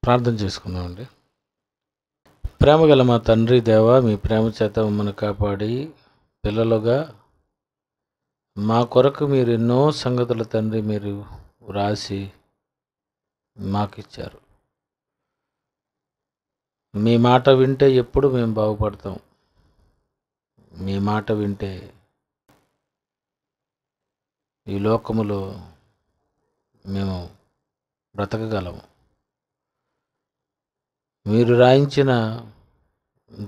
ప్రార్థన చేసుకుందామండి. ప్రేమగల మా తండ్రి దేవ, మీ ప్రేమ చేత మమ్మల్ని కాపాడి పిల్లలుగా మా కొరకు మీరు ఎన్నో సంగతులు తండ్రి మీరు వ్రాసి మాకిచ్చారు. మీ మాట వింటే ఎప్పుడు మేము బాగుపడతాం. మీ మాట వింటే ఈ లోకములో మేము బ్రతకగలము. మీరు రాయించిన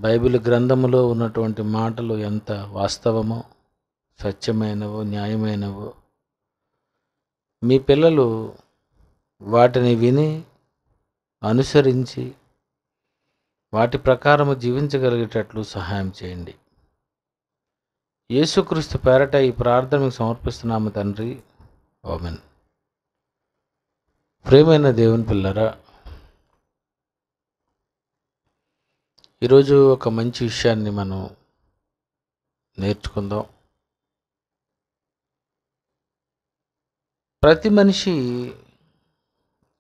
బైబిల్ గ్రంథములో ఉన్నటువంటి మాటలు ఎంత వాస్తవమో, సత్యమైనవో, న్యాయమైనవో మీ పిల్లలు వాటిని విని అనుసరించి వాటి ప్రకారము జీవించగలిగేటట్లు సహాయం చేయండి. యేసుక్రీస్తు పేరట ఈ ప్రార్థనకు సమర్పిస్తున్నాము తండ్రి. ఆమేన్. ప్రియమైన దేవుని పిల్లరా, ఈరోజు ఒక మంచి విషయాన్ని మనం నేర్చుకుందాం. ప్రతి మనిషి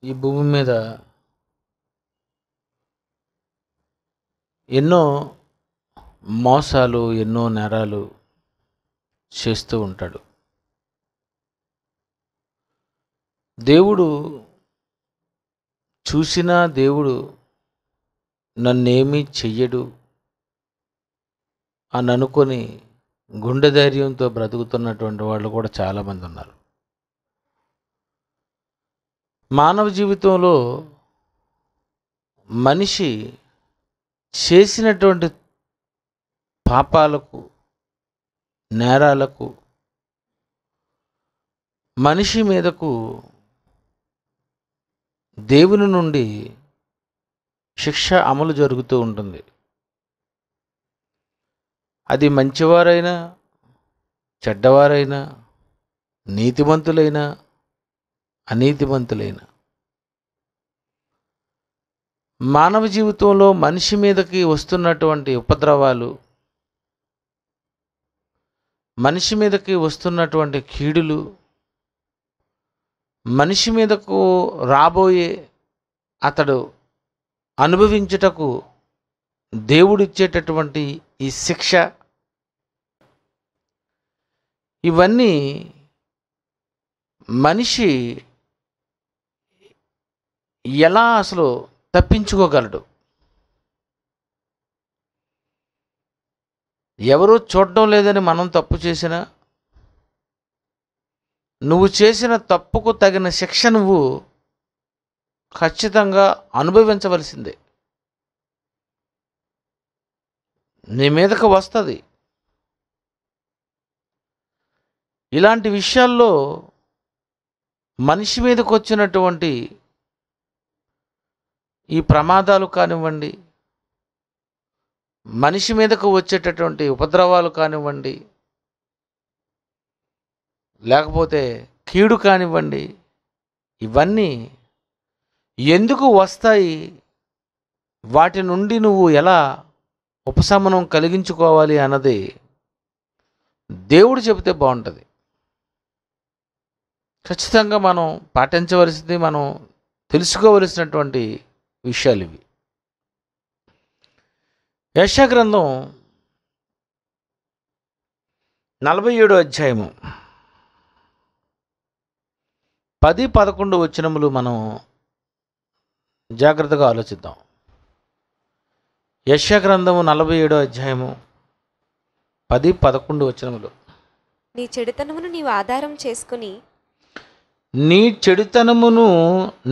ఈ భూమి మీద ఎన్నో మోసాలు, ఎన్నో నేరాలు చేస్తూ ఉంటాడు. దేవుడు చూసినా దేవుడు నన్నేమీ చెయ్యడు అని అనుకొని గుండె ధైర్యంతో బ్రతుకుతున్నటువంటి వాళ్ళు కూడా చాలామంది ఉన్నారు. మానవ జీవితంలో మనిషి చేసినటువంటి పాపాలకు, నేరాలకు మనిషి మీదకు దేవుని నుండి శిక్ష అమలు జరుగుతూ ఉంటుంది. అది మంచివారైనా, చెడ్డవారైనా, నీతిమంతులైనా, అనీతిమంతులైనా మానవ జీవితంలో మనిషి మీదకి వస్తున్నటువంటి ఉపద్రవాలు, మనిషి మీదకి వస్తున్నటువంటి కీడులు, మనిషి మీదకు రాబోయే అతడు అనుభవించుటకు దేవుడిచ్చేటటువంటి ఈ శిక్ష, ఇవన్నీ మనిషి ఎలా అసలు తప్పించుకోగలడు? ఎవరూ చూడడం లేదని మనం తప్పు చేసినా, నువ్వు చేసిన తప్పుకు తగిన శిక్ష నువ్వు ఖచ్చితంగా అనుభవించవలసిందే. నీ మీదకు వస్తుంది. ఇలాంటి విషయాల్లో మనిషి మీదకు వచ్చినటువంటి ఈ ప్రమాదాలు కానివ్వండి, మనిషి మీదకు వచ్చేటటువంటి ఉపద్రవాలు కానివ్వండి, లేకపోతే కీడు కానివ్వండి, ఇవన్నీ ఎందుకు వస్తాయి? వాటి నుండి నువ్వు ఎలా ఉపశమనం కలిగించుకోవాలి అన్నది దేవుడు చెబితే బాగుంటుంది. ఖచ్చితంగా మనం పాటించవలసింది, మనం తెలుసుకోవలసినటువంటి విషయాలు ఇవి. యెషయా గ్రంథం 47వ అధ్యాయము 10-11 వచనములు మనం జాగ్రత్తగా ఆలోచిద్దాం. యెషయా గ్రంథము 47వ అధ్యాయము 10-11 వచనములు. నీ చెడుతనమును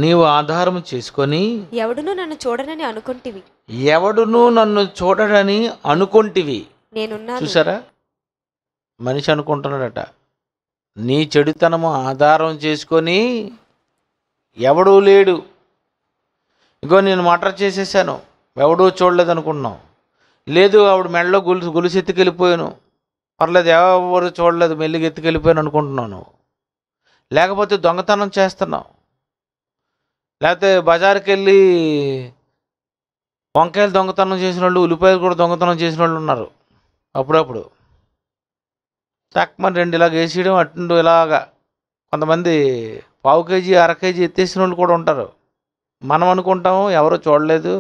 నీవు ఆధారం చేసుకుని ఎవడును నన్ను చూడనని అనుకొంటివి. నేనున్నాను. చూసారా, మనిషి అనుకుంటున్నాడట, నీ చెడుతనము ఆధారం చేసుకొని ఎవడూ లేడు, ఇగో నేను మర్డర్ చేసేసాను, ఎవడూ చూడలేదు అనుకుంటున్నావు. లేదు, ఆవిడ మెడలో గొలుసు ఎత్తుకెళ్ళిపోయాను, పర్లేదు, ఎవరు చూడలేదు, మెల్లిగా ఎత్తుకెళ్ళిపోయాను అనుకుంటున్నాను. లేకపోతే దొంగతనం చేస్తున్నావు, లేకపోతే బజారుకి వెళ్ళి వంకాయలు దొంగతనం చేసిన వాళ్ళు, ఉల్లిపాయలు కూడా దొంగతనం చేసిన వాళ్ళు ఉన్నారు. అప్పుడప్పుడు తక్కువ 2 ఇలాగ వేసేయడం, అటు ఇలాగా కొంతమంది 1/4 కేజీ 1/2 కేజీ ఎత్తేసిన వాళ్ళు కూడా ఉంటారు. మనం అనుకుంటాం ఎవరో చూడలేదు,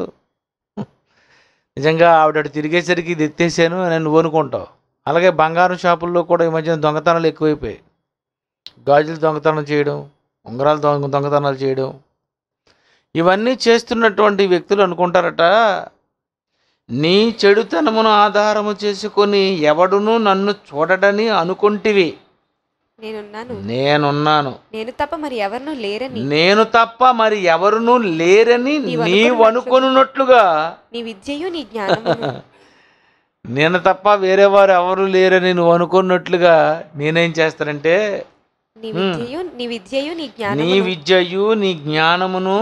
నిజంగా ఆవిడ తిరిగేసరికి ఇది ఎత్తేసాను అని నువ్వు అనుకుంటావు. అలాగే బంగారం షాపుల్లో కూడా ఈ మధ్యన దొంగతనాలు ఎక్కువైపోయాయి. గాజులు దొంగతనం చేయడం, ఉంగరాలు దొంగతనాలు చేయడం, ఇవన్నీ చేస్తున్నటువంటి వ్యక్తులు అనుకుంటారట, నీ చెడుతనమును ఆధారము చేసుకొని ఎవడును నన్ను చూడడని అనుకుంటివి. నేనున్నాను, నేను తప్ప మరి ఎవరునూ లేరని నీవు అనుకొనున్నట్లుగా నీ విద్యయు నీ జ్ఞానమును నేను తప్ప వేరే వారు ఎవరు లేరని నువ్వు అనుకున్నట్లుగా నేనేం చేస్తానంటే నీ విద్యయు నీ జ్ఞానమును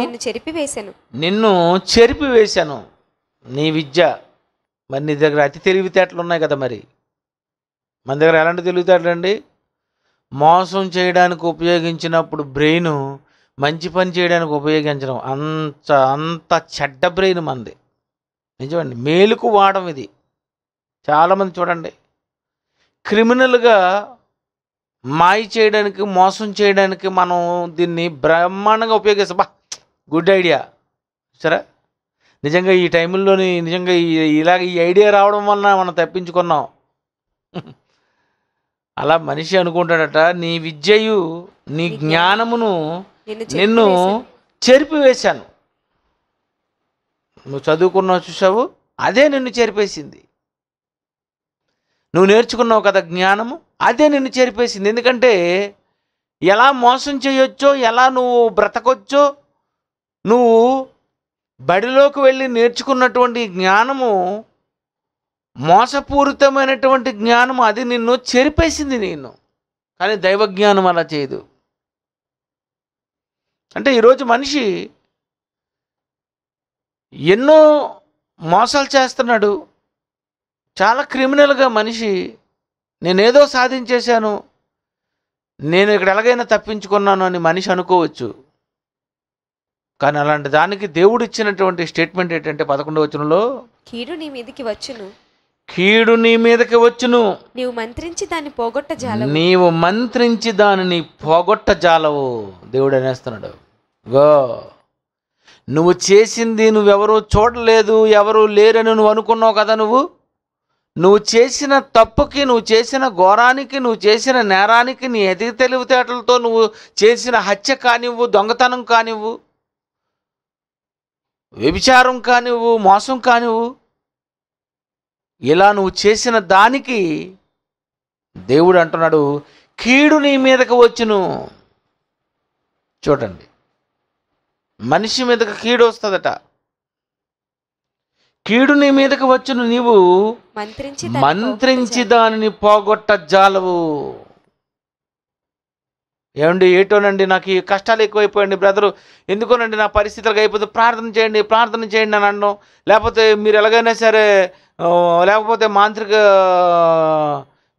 నిన్ను చెరిపివేశాను. నీ విద్య మరి నీ దగ్గర అతి తెలివితేటలు ఉన్నాయి కదా, మరి మన దగ్గర ఎలాంటి తెలివితేటలు అండి? మోసం చేయడానికి ఉపయోగించినప్పుడు బ్రెయిన్ మంచి పని చేయడానికి ఉపయోగించడం అంత చెడ్డ బ్రెయిన్ మంది. నిజమండి, మేలుకు వాడడం ఇది. చాలామంది చూడండి, క్రిమినల్గా మాయ చేయడానికి, మోసం చేయడానికి మనం దీన్ని బ్రహ్మాండంగా ఉపయోగిస్తాం. గుడ్ ఐడియా సరే. నిజంగా ఈ టైంలోని నిజంగా ఇలాగ ఈ ఐడియా రావడం వలన మనం తప్పించుకున్నాం. అలా మనిషి అనుకుంటాడట, నీ విద్యయు నీ జ్ఞానమును నిన్ను చెరిపివేశాను. నువ్వు చదువుకున్నావు చూసావు, అదే నిన్ను చెరిపేసింది. నువ్వు నేర్చుకున్నావు కదా జ్ఞానము, అదే నిన్ను చెరిపేసింది. ఎందుకంటే ఎలా మోసం చేయొచ్చో, ఎలా నువ్వు బ్రతకొచ్చో, నువ్వు బడిలోకి వెళ్ళి నేర్చుకున్నటువంటి జ్ఞానము మోసపూరితమైనటువంటి జ్ఞానము, అది నిన్ను చెరిపేసింది నిన్ను. కానీ దైవ జ్ఞానం అలా చేయదు. అంటే ఈరోజు మనిషి ఎన్నో మోసాలు చేస్తున్నాడు. చాలా క్రిమినల్గా మనిషి, నేనేదో సాధించేశాను, నేను ఇక్కడ ఎలాగైనా తప్పించుకున్నాను అని మనిషి అనుకోవచ్చు. కానీ అలాంటి దానికి దేవుడు ఇచ్చినటువంటి స్టేట్మెంట్ ఏంటంటే 11వ వచనంలో, కీడు నీ మీదకి వచ్చును, నీవు మంత్రించి దాన్ని పోగొట్టజాలవు. దేవుడు అనేస్తున్నాడు, గో నువ్వు చేసింది నువ్వెవరూ చూడలేదు, ఎవరు లేరని నువ్వు అనుకున్నావు కదా. నువ్వు చేసిన తప్పుకి, నువ్వు చేసిన ఘోరానికి, నువ్వు చేసిన నేరానికి, నీ అతి తెలివితేటలతో నువ్వు చేసిన హత్య కానివ్వు, దొంగతనం కానివ్వు, వ్యభిచారం కానివ్వు, మోసం కానివ్వు, ఇలా నువ్వు చేసిన దానికి దేవుడు అంటున్నాడు, కీడు నీ మీదకి వచ్చును. చూడండి, మనిషి మీదకి కీడు వస్తుందట. కీడు నీ మీదకి వచ్చును, నీవు మంత్రించి దానిని పోగొట్టజాలవు. ఏమండి, ఏటోనండి నాకు ఈ కష్టాలు ఎక్కువైపోయండి బ్రదరు, ఎందుకోనండి నా పరిస్థితులకు అయిపోతే ప్రార్థన చేయండి అని అనడం, లేకపోతే మీరు ఎలాగైనా సరే, లేకపోతే మాంత్రిక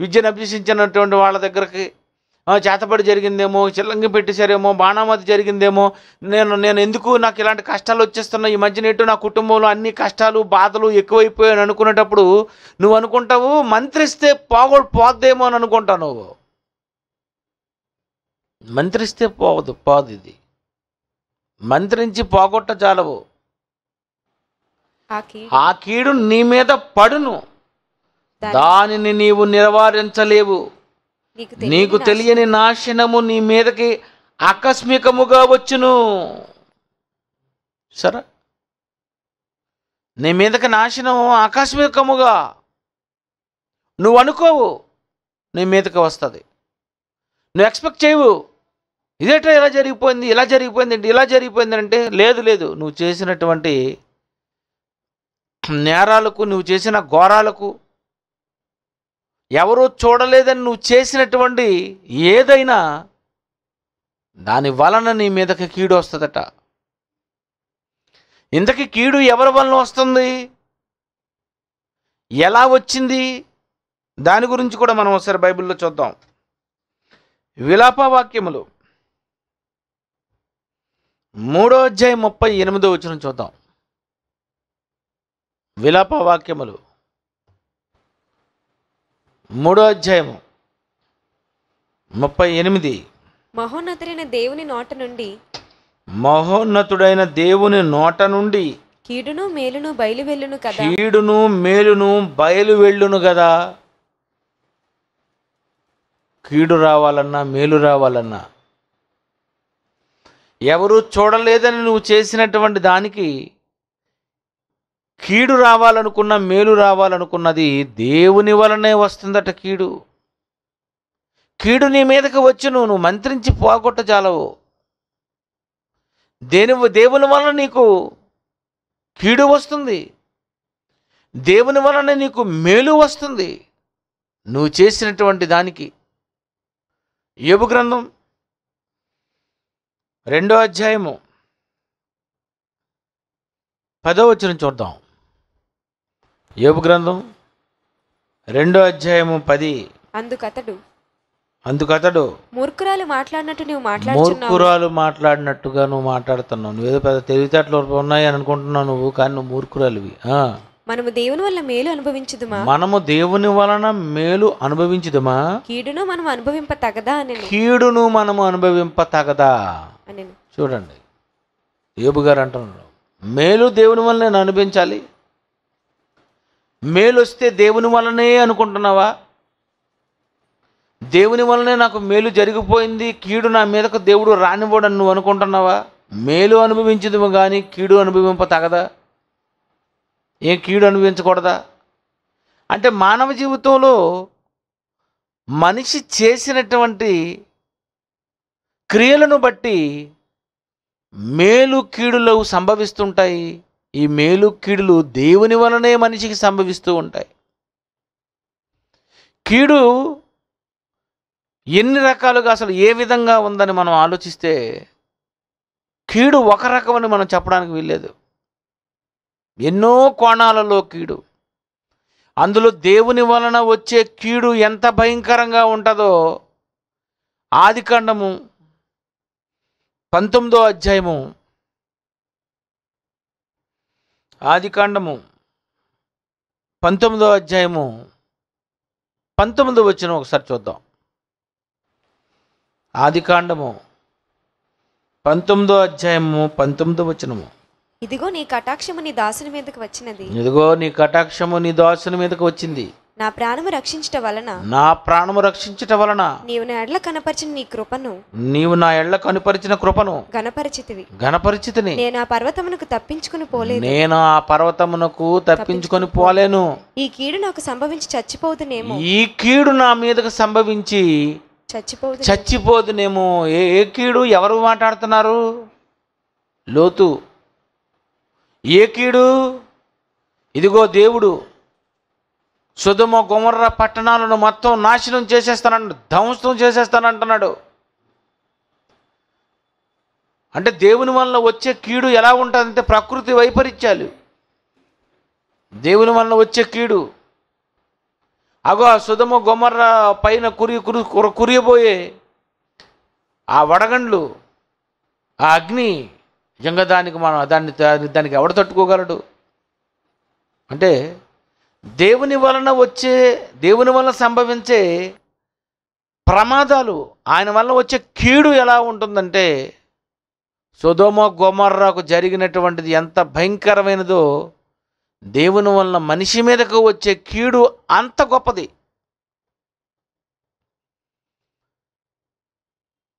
విద్యను అభ్యసించినటువంటి వాళ్ళ దగ్గరికి చేతబడి జరిగిందేమో, చిల్లంగి పెట్టేశారేమో, బాణామతి జరిగిందేమో, నేను ఎందుకు నాకు ఇలాంటి కష్టాలు వచ్చేస్తున్నాయి, ఈ మధ్యన ఏంటో నా కుటుంబంలో అన్ని కష్టాలు బాధలు ఎక్కువైపోయాయని అనుకునేటప్పుడు నువ్వు అనుకుంటావు మంత్రిస్తే పోద్దేమో అని అనుకుంటావు. నువ్వు మంత్రిస్తే పోదు, ఇది మంత్రించి పోగొట్టజాలవు. ఆ కీడు నీ మీద పడును, దానిని నీవు నివారించలేవు. నీకు తెలియని నాశనము నీ మీదకి ఆకస్మికముగా వచ్చును. సరే, నీ మీదకి నాశనం ఆకస్మికముగా నువ్వు అనుకోవు, నీ మీదకి వస్తుంది. నువ్వు ఎక్స్పెక్ట్ చేయవు, ఇదేటో ఇలా జరిగిపోయింది అంటే లేదు, నువ్వు చేసినటువంటి నేరాలకు, నువ్వు చేసిన ఘోరాలకు, ఎవరూ చూడలేదని నువ్వు చేసినటువంటి ఏదైనా దాని వలన నీ మీదకి కీడు వస్తుందట. ఇంతకీ కీడు ఎవరి వలన వస్తుంది, ఎలా వచ్చింది, దాని గురించి కూడా మనం ఒకసారి బైబిల్లో చూద్దాం. విలాపవాక్యములు 3వ అధ్యాయం 38వ వచనం చూద్దాం. విలాపవాక్యములు 3వ అధ్యాయము 38. మహోన్నతుడైన దేవుని నోట నుండి మహోన్నతుడైన దేవుని నోట నుండి కీడును మేలును బయలువెళ్ళును కదా. కీడును మేలును బయలు వెళ్ళును కదా. కీడు రావాలన్నా మేలు రావాలన్నా ఎవరు చూడలేదని నువ్వు చేసినటువంటి దానికి కీడు రావాలనుకున్న మేలు రావాలనుకున్నది దేవుని వలనే వస్తుందట. కీడు నీ మీదకి వచ్చును, నువ్వు మంత్రించి పోగొట్టజాలవు. దేవుని వలన నీకు కీడు వస్తుంది, దేవుని వలన నీకు మేలు వస్తుంది నువ్వు చేసినటువంటి దానికి. యోబు గ్రంథం 2వ అధ్యాయము 10వ వచనం చూద్దాం. యోబు గ్రంథం 2వ అధ్యాయము 10. అందుకతడు మూర్ఖురాలు మాట్లాడినట్టు నువ్వు మాట్లాడుతున్నావు. నువ్వేదో పెద్ద తెలివితేటలు ఉన్నాయి అని అనుకుంటున్నావు నువ్వు, కానీ నువ్వు మూర్ఖురాలివి. మనము దేవుని వల్ల మేలు అనుభవించుదుమా, మనము దేవుని వలన మేలు అనుభవించుదుమా, కీడును మనము అనుభవింప తగదా అని. కీడును మనము అనుభవింప తగదా. చూడండి, యోబు గారు అంటున్నారు, మేలు దేవుని వల్ల నేను అనుభవించాలి. మేలు వస్తే దేవుని వల్లనే అనుకుంటున్నావా? దేవుని వల్లనే నాకు మేలు జరిగిపోయింది, కీడు నా మీదకు దేవుడు రానివ్వడని నువ్వు అనుకుంటున్నావా? మేలు అనుభవించదు కానీ కీడు అనుభవింప తగదా? ఏ కీడు అనుభవించకూడదా? అంటే మానవ జీవితంలో మనిషి చేసినటువంటి క్రియలను బట్టి మేలు కీడులు సంభవిస్తుంటాయి. ఈ మేలు కీడులు దేవుని వలనే మనిషికి సంభవిస్తూ ఉంటాయి. కీడు ఎన్ని రకాలుగా, అసలు ఏ విధంగా ఉందని మనం ఆలోచిస్తే కీడు ఒక రకమని మనం చెప్పడానికి వీల్లేదు. ఎన్నో కోణాలలో కీడు. అందులో దేవుని వలన వచ్చే కీడు ఎంత భయంకరంగా ఉంటుందో ఆదికాండము 19వ అధ్యాయము 19వ వచనం ఒకసారి చూద్దాం. ఆదికాండము 19వ అధ్యాయము 19వ వచనము. ఇదిగో నీ కటాక్షము నీ దాసుని మీదకి వచ్చినది. ఇదిగో నీ కటాక్షము నీ దాసుని మీదకి వచ్చింది. నా ప్రాణము రక్షించట వలన నీవు నా ఎడ్ల కనపరిచిన నీ కృపను, నీవు నా ఎడ్ల కనపరిచిన కృపను గణపరిచితిని. నేను ఆ పర్వతమునకు తప్పించుకుని పోలేను. ఈ కీడు నాకు సంభవించి చచ్చిపోదునేమో. ఈ కీడు నా మీదకు సంభవించి చచ్చిపోదునేమో. ఏ కీడు? ఎవరు మాట్లాడుతున్నారు? లోతు. ఏ కీడు? ఇదిగో దేవుడు సొదొమ గొమొర్రా పట్టణాలను మొత్తం నాశనం చేసేస్తానంటున్నాడు, ధ్వంసం చేసేస్తానంటున్నాడు. అంటే దేవుని వల్ల వచ్చే కీడు ఎలా ఉంటుందంటే ప్రకృతి వైపరీత్యాలు. దేవుని వల్ల వచ్చే కీడు అగో సొదొమ గొమొర్రా పైన కురియబోయే ఆ వడగండ్లు, ఆ అగ్ని, నిజంగా దానికి ఎవడు తట్టుకోగలడు? అంటే దేవుని వలన సంభవించే ప్రమాదాలు, ఆయన వల్ల వచ్చే కీడు ఎలా ఉంటుందంటే సొదొమ గొమొర్రాకు జరిగినటువంటిది ఎంత భయంకరమైనదో దేవుని వలన మనిషి మీదకు వచ్చే కీడు అంత గొప్పది.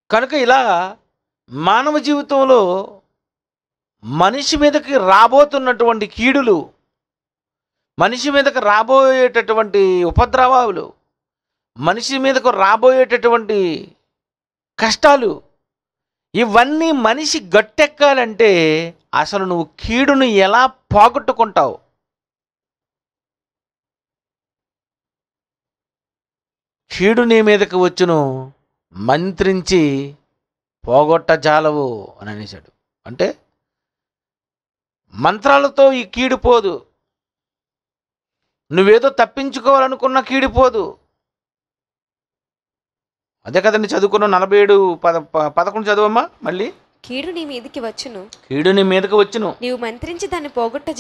కనుక ఇలా మానవ జీవితంలో మనిషి మీదకి రాబోతున్నటువంటి కీడులు, మనిషి మీదకు రాబోయేటటువంటి ఉపద్రవాలు, మనిషి మీదకు రాబోయేటటువంటి కష్టాలు, ఇవన్నీ మనిషి గట్టెక్కాలంటే అసలు నువ్వు కీడును ఎలా పోగొట్టుకుంటావు? కీడు నీ మీదకు వచ్చును, మంత్రించి పోగొట్టజాలవు అని అనేసాడు. అంటే మంత్రాలతో ఈ కీడు పోదు. నువ్వేదో తప్పించుకోవాలనుకున్న కీడిపోదు. అదే కదండి చదువుకున్న 47:11 చదువమ్మా మళ్ళీ. కీడు నీ మీదకి వచ్చును, నీవు మంత్రించి దాన్ని పోగొట్టు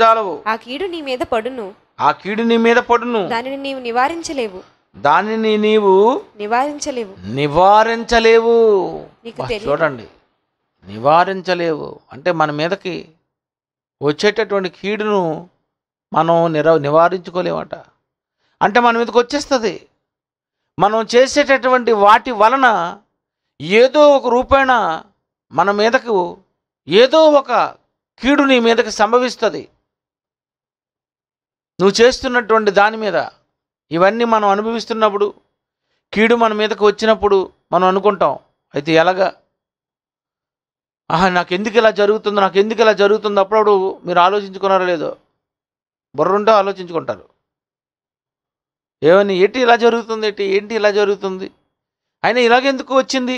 జాలవు. ఆ కీడు నీ మీద పడును, దానిని నీవు నివారించలేవు. నివారించలేవు. చూడండి, నివారించలేవు. అంటే మన మీదకి వచ్చేటటువంటి కీడును మనం నివారించుకోలేమట. అంటే మన మీదకి వచ్చేస్తుంది. మనం చేసేటటువంటి వాటి వలన ఏదో ఒక రూపేణ మన మీదకు ఏదో ఒక కీడు నీ మీదకి సంభవిస్తుంది. నువ్వు చేస్తున్నటువంటి దాని మీద ఇవన్నీ మనం అనుభవిస్తున్నప్పుడు, కీడు మన మీదకి వచ్చినప్పుడు మనం అనుకుంటాం, అయితే ఎలాగా, నాకెందుకు ఇలా జరుగుతుంది. అప్పుడప్పుడు మీరు ఆలోచించుకున్నారో లేదో, బుర్రుంటో ఆలోచించుకుంటారు. ఏమని, ఏంటి ఇలా జరుగుతుంది, అయినా ఇలాగెందుకు వచ్చింది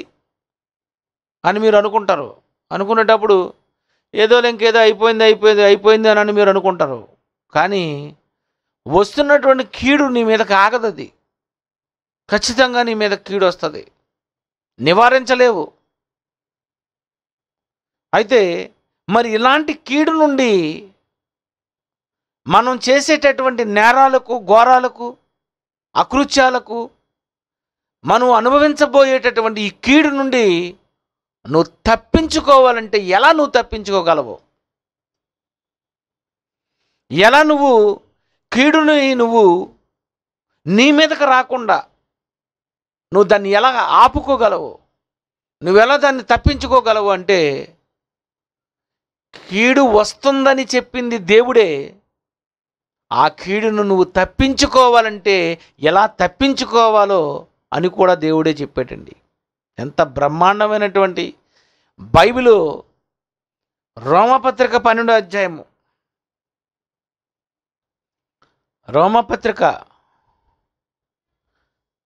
అని మీరు అనుకుంటారు. అనుకునేటప్పుడు ఏదో ఇంకేదో అయిపోయింది అని మీరు అనుకుంటారు. కానీ వస్తున్నటువంటి కీడు నీ మీదకి ఆగదు. అది ఖచ్చితంగా నీ మీద కీడు వస్తుంది, నివారించలేవు. అయితే మరి ఇలాంటి కీడు నుండి మనం చేసేటటువంటి నేరాలకు, ఘోరాలకు, అకృత్యాలకు, మనం అనుభవించబోయేటటువంటి ఈ కీడు నుండి నువ్వు తప్పించుకోవాలంటే ఎలా నువ్వు తప్పించుకోగలవు? ఎలా నువ్వు కీడుని నీ మీదకి రాకుండా నువ్వు దాన్ని ఎలా ఆపుకోగలవు? నువ్వెలా దాన్ని తప్పించుకోగలవు అంటే, కీడు వస్తుందని చెప్పింది దేవుడే. ఆ కీడును నువ్వు తప్పించుకోవాలంటే ఎలా తప్పించుకోవాలో అని కూడా దేవుడే చెప్పాడండి. ఎంత బ్రహ్మాండమైనటువంటి బైబిలు. రోమపత్రిక 12వ అధ్యాయము, రోమపత్రిక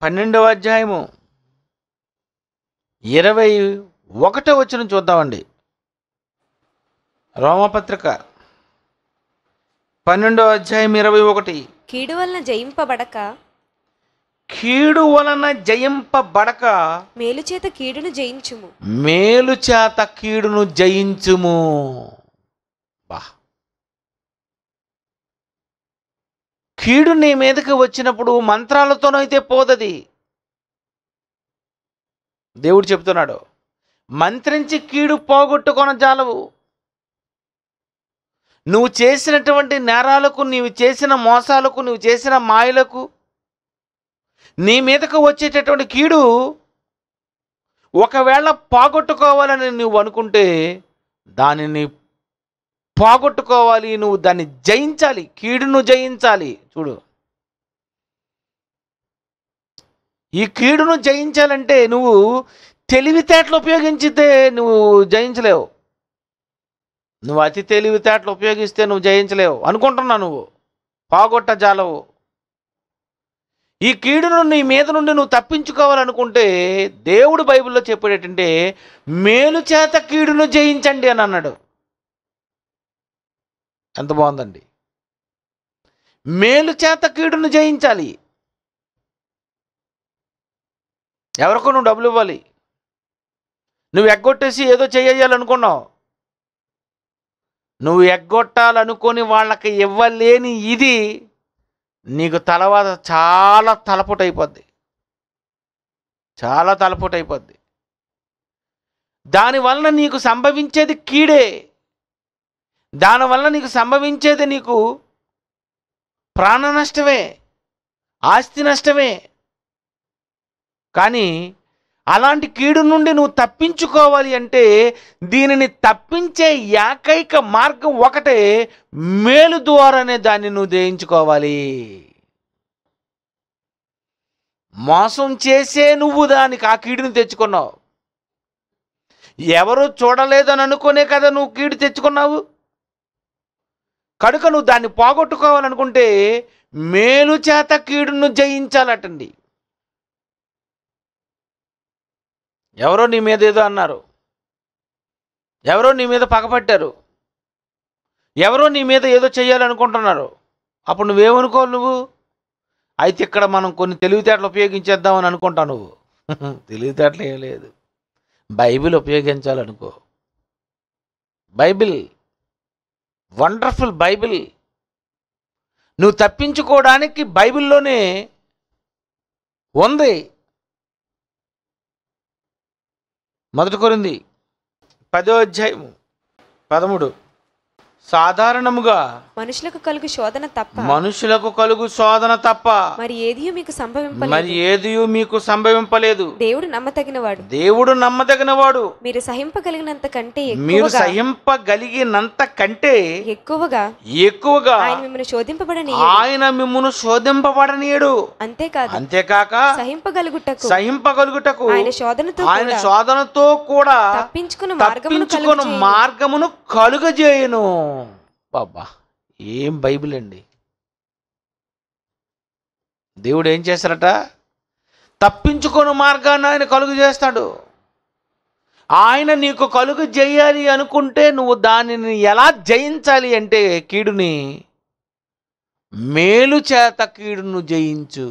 12వ అధ్యాయము 21వ వచనం చూద్దామండి. రోమపత్రిక 12వ అధ్యాయం 21. కీడు వలన జయింపబడక మేలు చేత కీడును జయించుము. బా, కీడు నీ మీదకి వచ్చినప్పుడు మంత్రాలతోనైతే పోదది. దేవుడు చెప్తున్నాడు, మంత్రించి కీడు పోగొట్టుకొన జాలవు. నువ్వు చేసినటువంటి నేరాలకు, నీవు చేసిన మోసాలకు, నువ్వు చేసిన మాయలకు, నీ మీదకు వచ్చేటటువంటి కీడు ఒకవేళ పోగొట్టుకోవాలని నువ్వు అనుకుంటే దానిని పోగొట్టుకోవాలి, నువ్వు దాన్ని జయించాలి, కీడును జయించాలి. చూడు, ఈ కీడును జయించాలంటే నువ్వు తెలివితేటలు ఉపయోగించితే నువ్వు జయించలేవు. నువ్వు అతి తెలివితేటలు ఉపయోగిస్తే నువ్వు జయించలేవు అనుకుంటున్నావు, నువ్వు పోగొట్టజాలవు. ఈ కీడును నీ మీద నుండి నువ్వు తప్పించుకోవాలనుకుంటే దేవుడు బైబిల్లో చెప్పేటంటే మేలు చేత కీడును జయించండి అని అన్నాడు. ఎంత బాగుందండి. మేలు చేత కీడును జయించాలి. ఎవరికో నువ్వు డబ్బులు ఇవ్వాలి, నువ్వు ఎగ్గొట్టేసి ఏదో చేయాలనుకున్నావు. నువ్వు ఎగ్గొట్టాలనుకొని వాళ్ళకి ఇవ్వలేని ఇది నీకు తర్వాత చాలా తలపోటు అయిపోద్ది. దానివల్ల నీకు సంభవించేది కీడే. దానివల్ల నీకు సంభవించేది నీకు ప్రాణ నష్టమే, ఆస్తి నష్టమే. కానీ అలాంటి కీడు నుండి నువ్వు తప్పించుకోవాలి అంటే దీనిని తప్పించే ఏకైక మార్గం ఒకటే, మేలు ద్వారానే దాన్ని నువ్వు జయించుకోవాలి. మోసం చేసే నువ్వు దానికి ఆ కీడుని తెచ్చుకున్నావు. ఎవరు చూడలేదని అనుకునే కదా నువ్వు కీడు తెచ్చుకున్నావు. కనుక నువ్వు దాన్ని పోగొట్టుకోవాలనుకుంటే మేలు చేత కీడును జయించాలటండి. ఎవరో నీ మీద ఏదో అన్నారు, ఎవరో నీ మీద పగపట్టారు, ఎవరో నీ మీద ఏదో చేయాలనుకుంటున్నారు. అప్పుడు నువ్వేమనుకోవాలి? నువ్వు అయితే ఇక్కడ మనం కొన్ని తెలివితేటలు ఉపయోగించేద్దామని అనుకుంటావు. నువ్వు తెలివితేటలు ఏం లేదు, బైబిల్ ఉపయోగించాలనుకో. Bible wonderful. బైబిల్ నువ్వు తప్పించుకోవడానికి బైబిల్లోనే ఉంది. 1 కొరింథీ 10వ అధ్యాయము 13. సాధారణముగా మనుషులకు కలుగు శోధన తప్ప మనుషులకు కలుగు శోధన తప్ప మరి ఏదియూ మీకు మరి సంభవింపలేదు. ఏది మీకు సంభవింపలేదు. దేవుడు నమ్మతగినవాడు. దేవుడు నమ్మదగినవాడు. మీరు సహింపగలిగినంత కంటే మీరు ఎక్కువగా సహింపగలిగినంత కంటే ఎక్కువగా ఎక్కువగా ఆయన మిమ్మల్ని శోధింపబడని ఆయన మిమ్మును శోధింపబడనీయడు. అంతేకాదు అంతేకాక సహింపగలుగుటకు ఆయన శోధనతో ఆయన కూడా శోధనతో కూడా తప్పించుకుని మార్గమును కలుగజేయును. బాబా, ఏం బైబిల్ అండి! దేవుడు ఏం చేస్తారట? తప్పించుకొని మార్గాన్ని ఆయన కలుగు చేస్తాడు. ఆయన నీకు కలుగు చేయాలి అనుకుంటే నువ్వు దానిని ఎలా జయించాలి అంటే కీడుని మేలు చేత కీడును జయించు.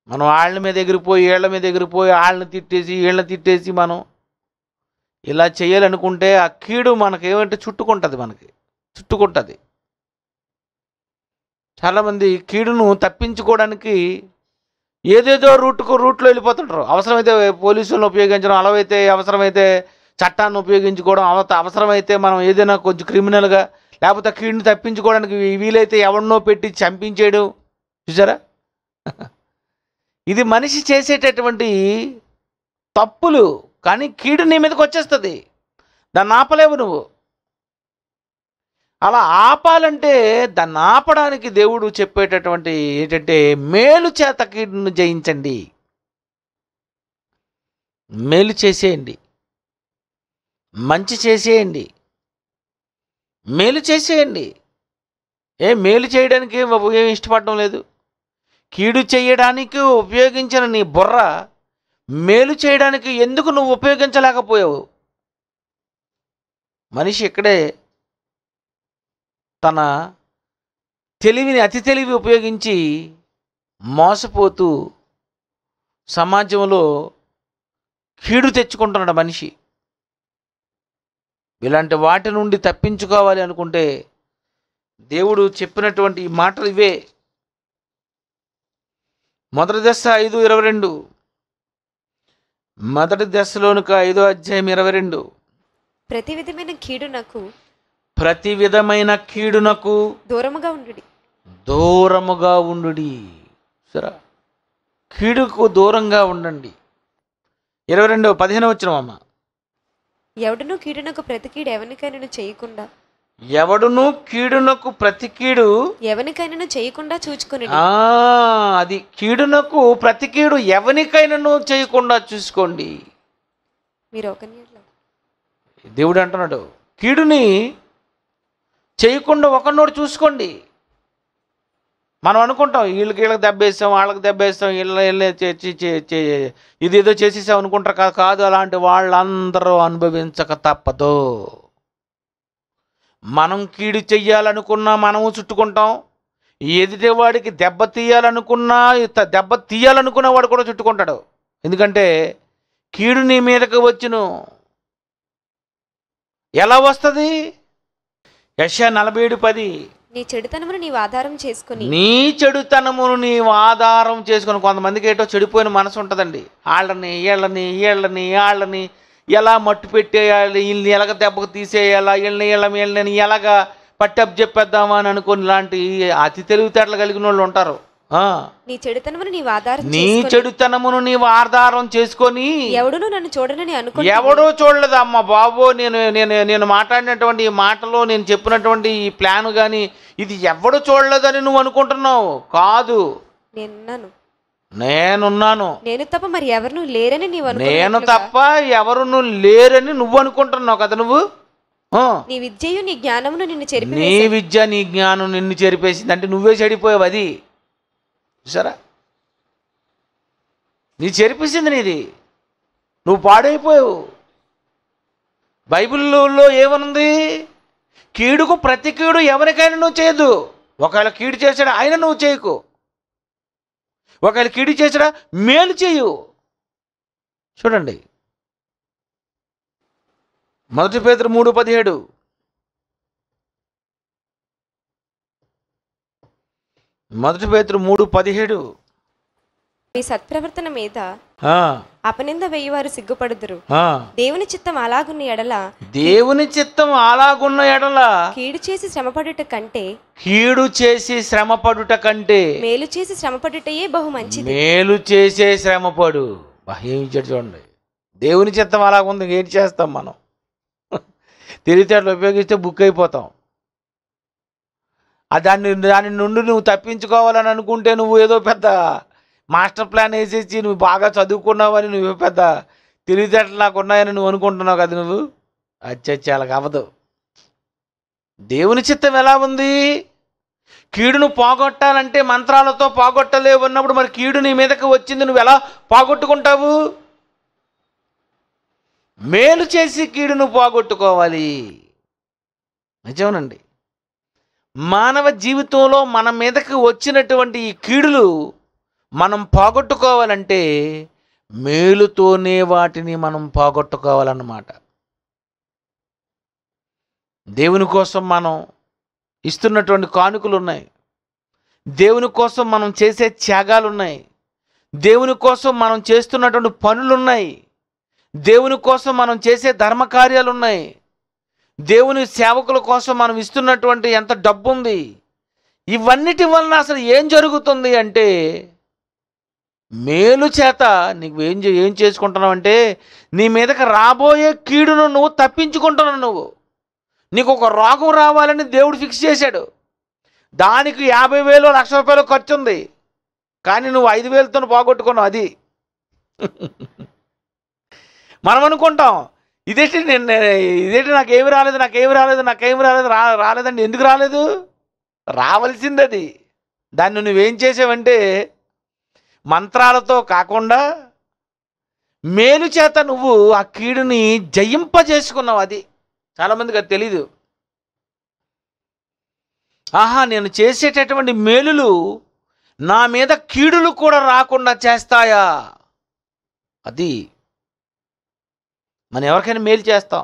మనం వాళ్ళ మీద ఎగిరిపోయి వీళ్ళ మీద ఎగిరిపోయి వాళ్ళని తిట్టేసి వీళ్ళని తిట్టేసి మనం ఇలా చేయాలనుకుంటే ఆ కీడు మనకి ఏమంటే చుట్టుకుంటుంది. చాలామంది కీడును తప్పించుకోవడానికి ఏదేదో రూట్లో వెళ్ళిపోతుంటారు. అవసరమైతే పోలీసులను ఉపయోగించడం, అలాగైతే అవసరమైతే చట్టాన్ని ఉపయోగించుకోవడం, అవసరమైతే మనం ఏదైనా కొంచెం క్రిమినల్గా, లేకపోతే కీడుని తప్పించుకోవడానికి వీలైతే ఎవరినో పెట్టి చంపించేయడం. చూసారా? ఇది మనిషి చేసేటటువంటి తప్పులు. కానీ కీడు నీ మీదకి వచ్చేస్తుంది, దాన్ని ఆపలేవు నువ్వు. అలా ఆపాలంటే దాన్ని ఆపడానికి దేవుడు చెప్పేటటువంటి ఏంటంటే మేలు చేత కీడును జయించండి. మేలు చేసేయండి, మంచి చేసేయండి, మేలు చేసేయండి. మేలు చేయడానికి ఏం ఇష్టపడడం లేదు. కీడు చేయడానికి ఉపయోగించిన నీ బుర్ర మేలు చేయడానికి ఎందుకు నువ్వు ఉపయోగించలేకపోయావు? మనిషి ఇక్కడే తన తెలివిని, అతి తెలివి ఉపయోగించి మోసపోతూ సమాజంలో కీడు తెచ్చుకుంటున్నాడు మనిషి. ఇలాంటి వాటి నుండి తప్పించుకోవాలి అనుకుంటే దేవుడు చెప్పినటువంటి ఈ మాటలు ఇవే. మొదటి దశ 5:22, మొదటి దశలోనిక 5వ అధ్యాయం 22. ప్రతి విధమైన కీడునకు దూరముగా ఉండుడి. సరే, కీడుకు దూరంగా ఉండండి. 15వ వచనం అమ్మ. ఎవడును కీడునకు ప్రతి కీడు ఎవనికైనా చేయకుండా చూచుకుని. అది కీడునకు ప్రతి కీడు ఎవనికైనాను చేయకుండా చూసుకోండి. మీరు దేవుడు అంటున్నాడు, కీడుని చేయకుండా ఒకరినోడు చూసుకోండి. మనం అనుకుంటాం వీళ్ళకి దెబ్బేస్తాం, వాళ్ళకి దెబ్బేస్తాం, ఇదేదో చేసేసాం అనుకుంటారు. కాదు, అలాంటి వాళ్ళందరూ అనుభవించక తప్పదు. మనం కీడు చెయ్యాలనుకున్నా మనము చుట్టుకుంటాం. ఎదుటివాడికి దెబ్బ తీయాలనుకున్న వాడు కూడా చుట్టుకుంటాడు. ఎందుకంటే కీడు నీ మీదకి వచ్చును. ఎలా వస్తుంది? యెషయా 47:10. నీ చెడుతనమును నీవు ఆధారం చేసుకుని. కొంతమందికి ఏటో చెడిపోయిన మనసు ఉంటుందండి. వాళ్ళని ఎలా మట్టు పెట్టేయాలి, వీళ్ళని ఎలాగ దెబ్బకు తీసేయాలా, వీళ్ళని ఎలాగ పట్టప్ చెప్పేద్దామా అని అనుకుని ఇలాంటి అతి తెలివితేటలు కలిగిన వాళ్ళు ఉంటారు. నీ చెడుతనమును నీవు ఆధారం చేసుకొని. ఎవడో చూడలేదు అమ్మ బాబో. నేను మాట్లాడినటువంటి ఈ మాటలో, నేను చెప్పినటువంటి ఈ ప్లాన్ కానీ ఇది ఎవడు చూడలేదని నువ్వు అనుకుంటున్నావు. కాదు, నేనున్నాను. నేను తప్ప మరి ఎవరు లేరని నేను తప్ప ఎవరు లేరని నువ్వు అనుకుంటున్నావు కదా. నువ్వు నీ విద్య నీ జ్ఞానం నిన్ను చెరిపేసింది అంటే నువ్వే చెడిపోయావు. అది చూసారా? నీ చెరిపేసింది నీది, నువ్వు పాడైపోయావు. బైబిల్లో ఏమనుంది? కీడుకు ప్రతి కీడు ఎవరికైనా నువ్వు చేయదు. ఒకవేళ కీడు చేశాడా ఆయన నువ్వు చేయకు. ఒకవేళ కీడు చేశాడా మేలు చేయు. చూడండి, 1 పేతురు 3:17. 1 పేతురు 3:17. మీ సత్ప్రవర్తన మీద ఆ, అపనింద వేయువారు సిగ్గుపడుదురు. ఆ. దేవుని చిత్తం అలాగున్న ఎడల దేవుని చిత్తం అలాగున్న ఎడల కీడు చేసి శ్రమపడుట కంటే కీడు చేసి శ్రమపడుట కంటే మేలు చేసి శ్రమపడుటయే బహు మంచిది. మేలు చేసే శ్రమపడు. ఏమి ఇచ్చాడు చూడండి. దేవుని చిత్తం అలాగుంది, ఏంటి చేస్తాం మనం? తెలివితేటలు ఉపయోగిస్తే బుక్ అయిపోతాం. దాని నుండి నువ్వు తప్పించుకోవాలని అనుకుంటే నువ్వు ఏదో పెద్ద మాస్టర్ ప్లాన్ వేసేసి నువ్వు బాగా చదువుకున్నావని నువ్వు పెద్ద తెలివితేటలు నాకు ఉన్నాయని నువ్వు అనుకుంటున్నావు కదా నువ్వు. అచ్చచ్చాలకు అవ్వదు. దేవుని చిత్తం ఎలా ఉంది? కీడును పోగొట్టాలంటే మంత్రాలతో పోగొట్టలేవు అన్నప్పుడు మరి కీడు నీ మీదకి వచ్చింది, నువ్వు ఎలా పోగొట్టుకుంటావు? మేలు చేసి కీడును పోగొట్టుకోవాలి. నిజమేనండి. మానవ జీవితంలో మన మీదకి వచ్చినటువంటి ఈ కీడులు మనం పోగొట్టుకోవాలంటే మేలుతోనే వాటిని మనం పోగొట్టుకోవాలన్నమాట. దేవుని కోసం మనం ఇస్తున్నటువంటి కానుకలు ఉన్నాయి, దేవుని కోసం మనం చేసే త్యాగాలు ఉన్నాయి, దేవుని కోసం మనం చేస్తున్నటువంటి పనులు ఉన్నాయి, దేవుని కోసం మనం చేసే ధర్మకార్యాలు ఉన్నాయి, దేవుని సేవకుల కోసం మనం ఇస్తున్నటువంటి ఎంత డబ్బు ఉంది. ఇవన్నిటి వలన అసలు ఏం జరుగుతుంది అంటే మేలు చేత నీకు ఏం చేసుకుంటున్నావు అంటే నీ మీదకి రాబోయే కీడును నువ్వు తప్పించుకుంటున్నావు. నువ్వు నీకు ఒక రోగం రావాలని దేవుడు ఫిక్స్ చేశాడు. దానికి 50,000 1,00,000 ఖర్చు ఉంది, కానీ నువ్వు 5,000తో పోగొట్టుకున్నావు. అది మనం అనుకుంటాం, ఇదేంటి నాకేమి రాలేదు. రాలేదండి. ఎందుకు రాలేదు? రావాల్సింది అది. దాన్ని నువ్వేం చేసావంటే మంత్రాలతో కాకుండా మేలు చేత నువ్వు ఆ కీడుని జయింపజేసుకున్నావు. అది చాలామందికి అది తెలీదు. నేను చేసేటటువంటి మేలులు నా మీద కీడులు కూడా రాకుండా చేస్తాయా? అది మనం ఎవరికైనా మేలు చేస్తాం,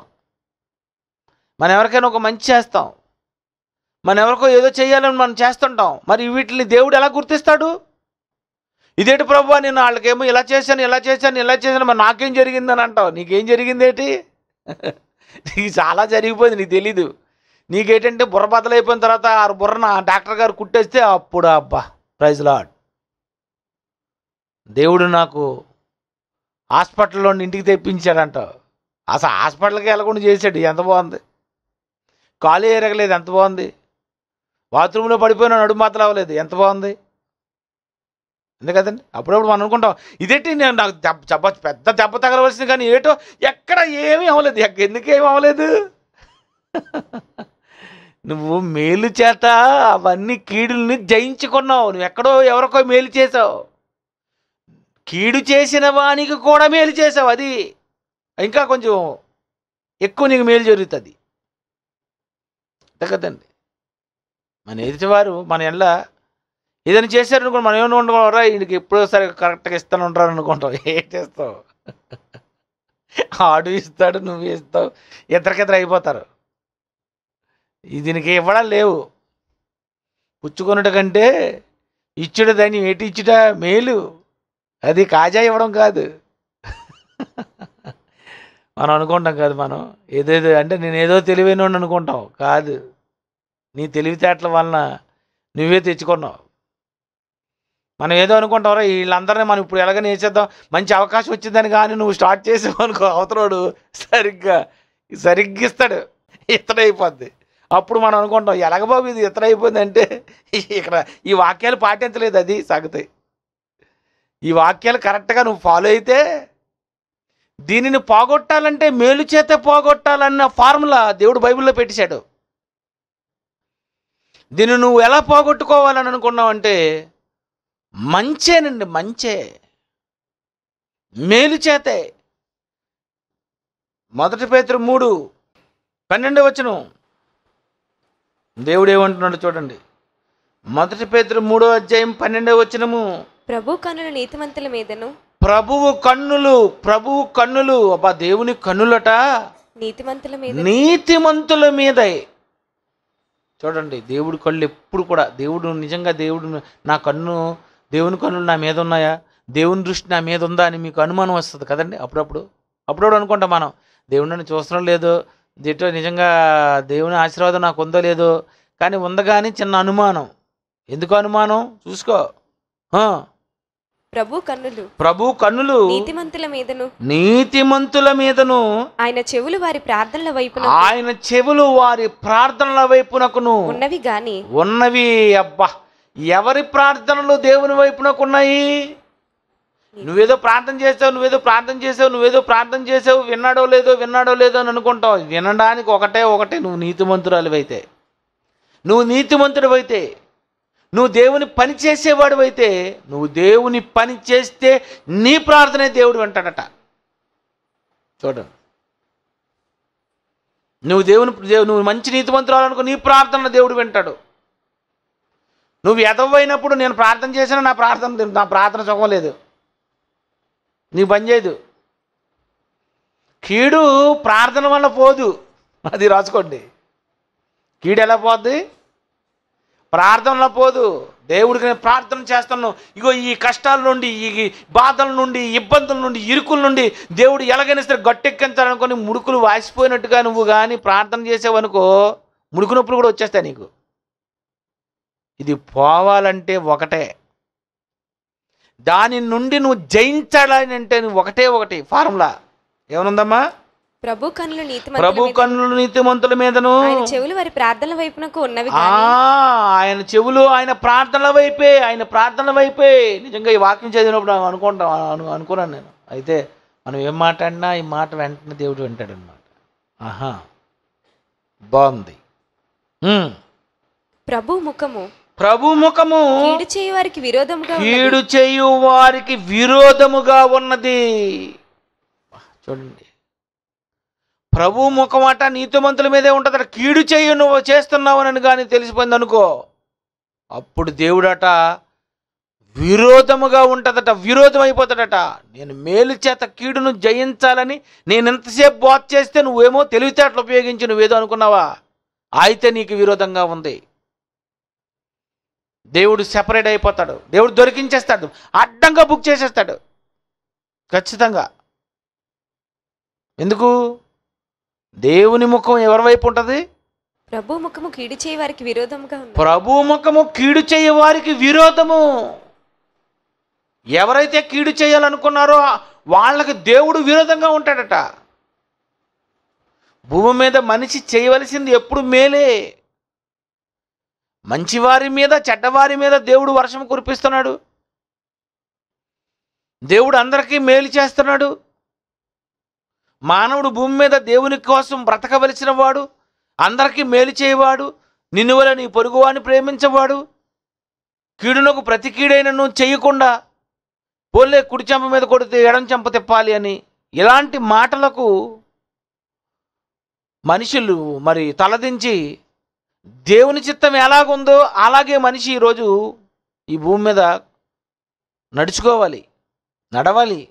మనం ఎవరికైనా ఒక మంచి చేస్తాం, మనం ఎవరికో ఏదో చేయాలని మనం చేస్తుంటాం. మరి వీటిని దేవుడు ఎలా గుర్తిస్తాడు? ఇదేంటి ప్రభువా, నేను వాళ్ళకేమో ఇలా చేశాను, మరి నాకేం జరిగిందని అంటావు. నీకేం జరిగిందేంటి? నీకు చాలా జరిగిపోయింది, నీకు తెలీదు. నీకేంటంటే బుర్ర బద్దలైపోయిన తర్వాత ఆ బుర్రన డాక్టర్ గారు కుట్టేస్తే అప్పుడు అబ్బా ప్రైజ్ లార్డ్, దేవుడు నాకు హాస్పిటల్లో ఇంటికి తెప్పించాడంటావు. అసలు హాస్పిటల్కి వెళ్ళకుండా చేశాడు, ఎంత బాగుంది. కాలు ఎరగలేదు, ఎంత బాగుంది. బాత్రూంలో పడిపోయిన నడుము మాత్రం అవ్వలేదు, ఎంత బాగుంది. అంతే కదండి. అప్పుడప్పుడు మనం అనుకుంటాం, ఇదేంటి నేను నాకు పెద్ద దెబ్బ తగలవలసింది, కానీ ఏటో ఎక్కడ ఏమీ అవ్వలేదు. ఎందుకేమీ అవ్వలేదు? నువ్వు మేలు చేత అవన్నీ కీడుల్ని జయించుకున్నావు. నువ్వు ఎక్కడో ఎవరికో మేలు చేసావు, కీడు చేసిన వానికి కూడా మేలు చేసావు. అది ఇంకా కొంచెం ఎక్కువ నీకు మేలు జరుగుతుంది. అంతే కదండి. మన ఎదుటివారు మన ఎల్ల ఏదైనా చేశారనుకో, మనం ఏమైనా ఉండరా, వీడికి ఎప్పుడో సరే కరెక్ట్గా ఇస్తాను ఉంటారు అనుకుంటావు. ఏం చేస్తావు? ఆడు ఇస్తాడు, నువ్వు ఇస్తావు, ఇద్దరికిద్దరు అయిపోతారు. దీనికి ఇవ్వడం లేవు. పుచ్చుకొనుట కంటే ఇచ్చుడు దాన్ని ఏటి ఇచ్చుట మేలు. అది కాజా ఇవ్వడం కాదు. మనం అనుకుంటాం కాదు, మనం ఏదేదో అంటే నేను ఏదో తెలివైన అనుకుంటాం. కాదు, నీ తెలివితేటల వలన నువ్వే తెచ్చుకున్నావు. మనం ఏదో అనుకుంటాం, రా వీళ్ళందరినీ మనం ఇప్పుడు ఎలాగైనా వేసేద్దాం, మంచి అవకాశం వచ్చిందని. కానీ నువ్వు స్టార్ట్ చేసావు అనుకో, అవతలోడు సరిగ్గా ఇస్తాడు, ఇతడైపోద్ది. అప్పుడు మనం అనుకుంటాం, ఎలాగ బాబు ఇది ఇతడైపోయింది అంటే ఇక్కడ ఈ వాక్యాలు పాటించలేదు. అది సాగుతాయి. ఈ వాక్యాలు కరెక్ట్గా నువ్వు ఫాలో అయితే దీనిని పోగొట్టాలంటే మేలు చేత పోగొట్టాలన్న ఫార్ములా దేవుడు బైబిల్లో పెట్టేశాడు. దీన్ని నువ్వు ఎలా పోగొట్టుకోవాలని అనుకున్నావు అంటే మంచేనండి, మంచే, మేలు చేతే. 1 పేతురు 3:12 దేవుడు ఏమంటున్నాడు చూడండి. 1 పేతురు 3:12 ప్రభు కన్నులు నీతిమంతుల మీదను, ప్రభువు కన్నులు అబ్బా, దేవుని కన్నులట నీతిమంతుల మీదే. చూడండి, దేవుడి కళ్ళు ఎప్పుడు కూడా దేవుడు నిజంగా దేవుడు నా దేవుని కన్నులు నా మీద ఉన్నాయా, దేవుని దృష్టి నా మీద ఉందా అని మీకు అనుమానం వస్తుంది కదండి. అప్పుడప్పుడు అనుకుంటాం మనం, దేవుడు నన్ను చూస్తడం లేదు, దిట్టో నిజంగా దేవుని ఆశీర్వాదం నాకు ఉందో లేదో, కానీ ఉంది కానీ చిన్న అనుమానం. ఎందుకు అనుమానం? చూసుకో. ప్రభు కన్నులు నీతిమంతుల మీదను ఆయన చెవులు వారి ప్రార్థనల వైపునకును ఉన్నవి. అబ్బా, ఎవరి ప్రార్థనలు దేవుని వైపునకు ఉన్నాయి? నువ్వేదో ప్రార్థన చేసావు, విన్నాడో లేదో అని అనుకుంటావు. వినడానికి ఒకటే, నువ్వు నీతిమంతుడివైతే, నువ్వు దేవుని పని చేసేవాడివైతే, నువ్వు దేవుని పని చేస్తే నీ ప్రార్థనే దేవుడు వింటాడట. చూడండి, నువ్వు మంచి నీతిమంతురాలనుకో, నీ ప్రార్థన దేవుడు వింటాడు. నువ్వు ఎదవైనప్పుడు నేను ప్రార్థన చేసినా నా ప్రార్థన సుఖం లేదు, నీ పని చేయదు. కీడు ప్రార్థన వల్ల పోదు, అది రాసుకోండి. కీడు ఎలా పోద్ది? ప్రార్థనలో పోదు. దేవుడికి నేను ప్రార్థన చేస్తాను, ఇగో ఈ కష్టాల నుండి, ఈ బాధల నుండి, ఇబ్బందుల నుండి, ఇరుకుల నుండి దేవుడు ఎలాగైనా సరే గట్టెక్కించాలనుకొని ముడుకులు వాసిపోయినట్టుగా నువ్వు కానీ ప్రార్థన చేసావనుకో, ముడుకు నొప్పులు కూడా వచ్చేస్తాయి నీకు. ఇది పోవాలంటే ఒకటే, దాని నుండి నువ్వు జయించాలని అంటే నువ్వు ఒకటి ఫార్ములా ఏమనుందమ్మా? ప్రభు కన్నులు నీతిమంతుల మీదను, ఆయన చెవులు వారి ప్రార్థనల వైపునకు ఉన్నవి. ఆయన చెవులు ఆయన ప్రార్థనల వైపే. నిజంగా ఈ వాక్యం చదివినప్పుడు అనుకున్నాను నేను. అయితే మనం ఏం మాట్లాడినా ఈ మాట వెంటనే దేవుడు వింటాడు అనమాట. బాగుంది. ప్రభు ముఖము కీడు చేయు వారికి విరోధముగా ఉన్నది. చూడండి, ప్రభు ముఖం అట నీతిమంతుల మీదే ఉంటుందట. కీడు చేయు నువ్వు చేస్తున్నావని కానీ తెలిసిపోయింది అనుకో, అప్పుడు దేవుడట విరోధముగా ఉంటుందట, విరోధం అయిపోతాడట. నేను మేలు చేత కీడును జయించాలని నేను ఎంతసేపు బోధ చేస్తే నువ్వేమో తెలివితేటలు ఉపయోగించి నువ్వేదో అనుకున్నావా, అయితే నీకు విరోధంగా ఉంది. దేవుడు సెపరేట్ అయిపోతాడు, దేవుడు దొరికించేస్తాడు, అడ్డంగా బుక్ చేసేస్తాడు ఖచ్చితంగా. ఎందుకు? దేవుని ముఖం ఎవరి వైపు ఉంటుంది? ప్రభు ముఖము కీడు చేయ వారికి విరోధముగా ఉంది. ప్రభు ముఖము కీడు చేయ వారికి విరోధము. ఎవరైతే కీడు చేయాలనుకున్నారో వాళ్ళకి దేవుడు విరోధంగా ఉంటాడట. భూమి మీద మనిషి చేయవలసింది ఎప్పుడు మేలే. మంచివారి మీద చెడ్డవారి మీద దేవుడు వర్షం కురిపిస్తున్నాడు. దేవుడు అందరికీ మేలు చేస్తున్నాడు. మానవుడు భూమి మీద దేవుని కోసం బ్రతకవలసిన వాడు, అందరికీ మేలు చేయవాడు, నిన్ను వల్ల నీ పొరుగువాని ప్రేమించవాడు, కీడునకు ప్రతి కీడైనను చేయకుండా పోలే కుడి చెంప మీద కొడితే ఎడం చెంప తిప్పాలి అని ఇలాంటి మాటలకు మనుషులు మరి తలదించి దేవుని చిత్తం ఎలాగుందో అలాగే మనిషి ఈరోజు ఈ భూమి మీద నడవాలి.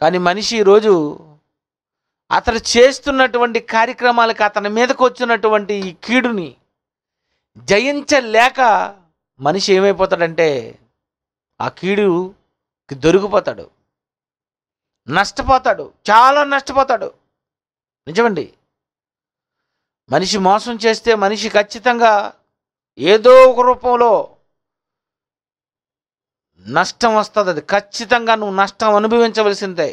కానీ మనిషి ఈరోజు అతడు చేస్తున్నటువంటి కార్యక్రమాలకు, అతని మీదకు వచ్చినటువంటి ఈ కీడుని జయించలేక మనిషి ఏమైపోతాడంటే ఆ కీడుకి దొరికిపోతాడు, నష్టపోతాడు, చాలా నష్టపోతాడు. నిజమండి. మనిషి మోసం చేస్తే మనిషి ఖచ్చితంగా ఏదో ఒక రూపంలో నష్టం వస్తుంది. అది ఖచ్చితంగా నువ్వు నష్టం అనుభవించవలసిందే.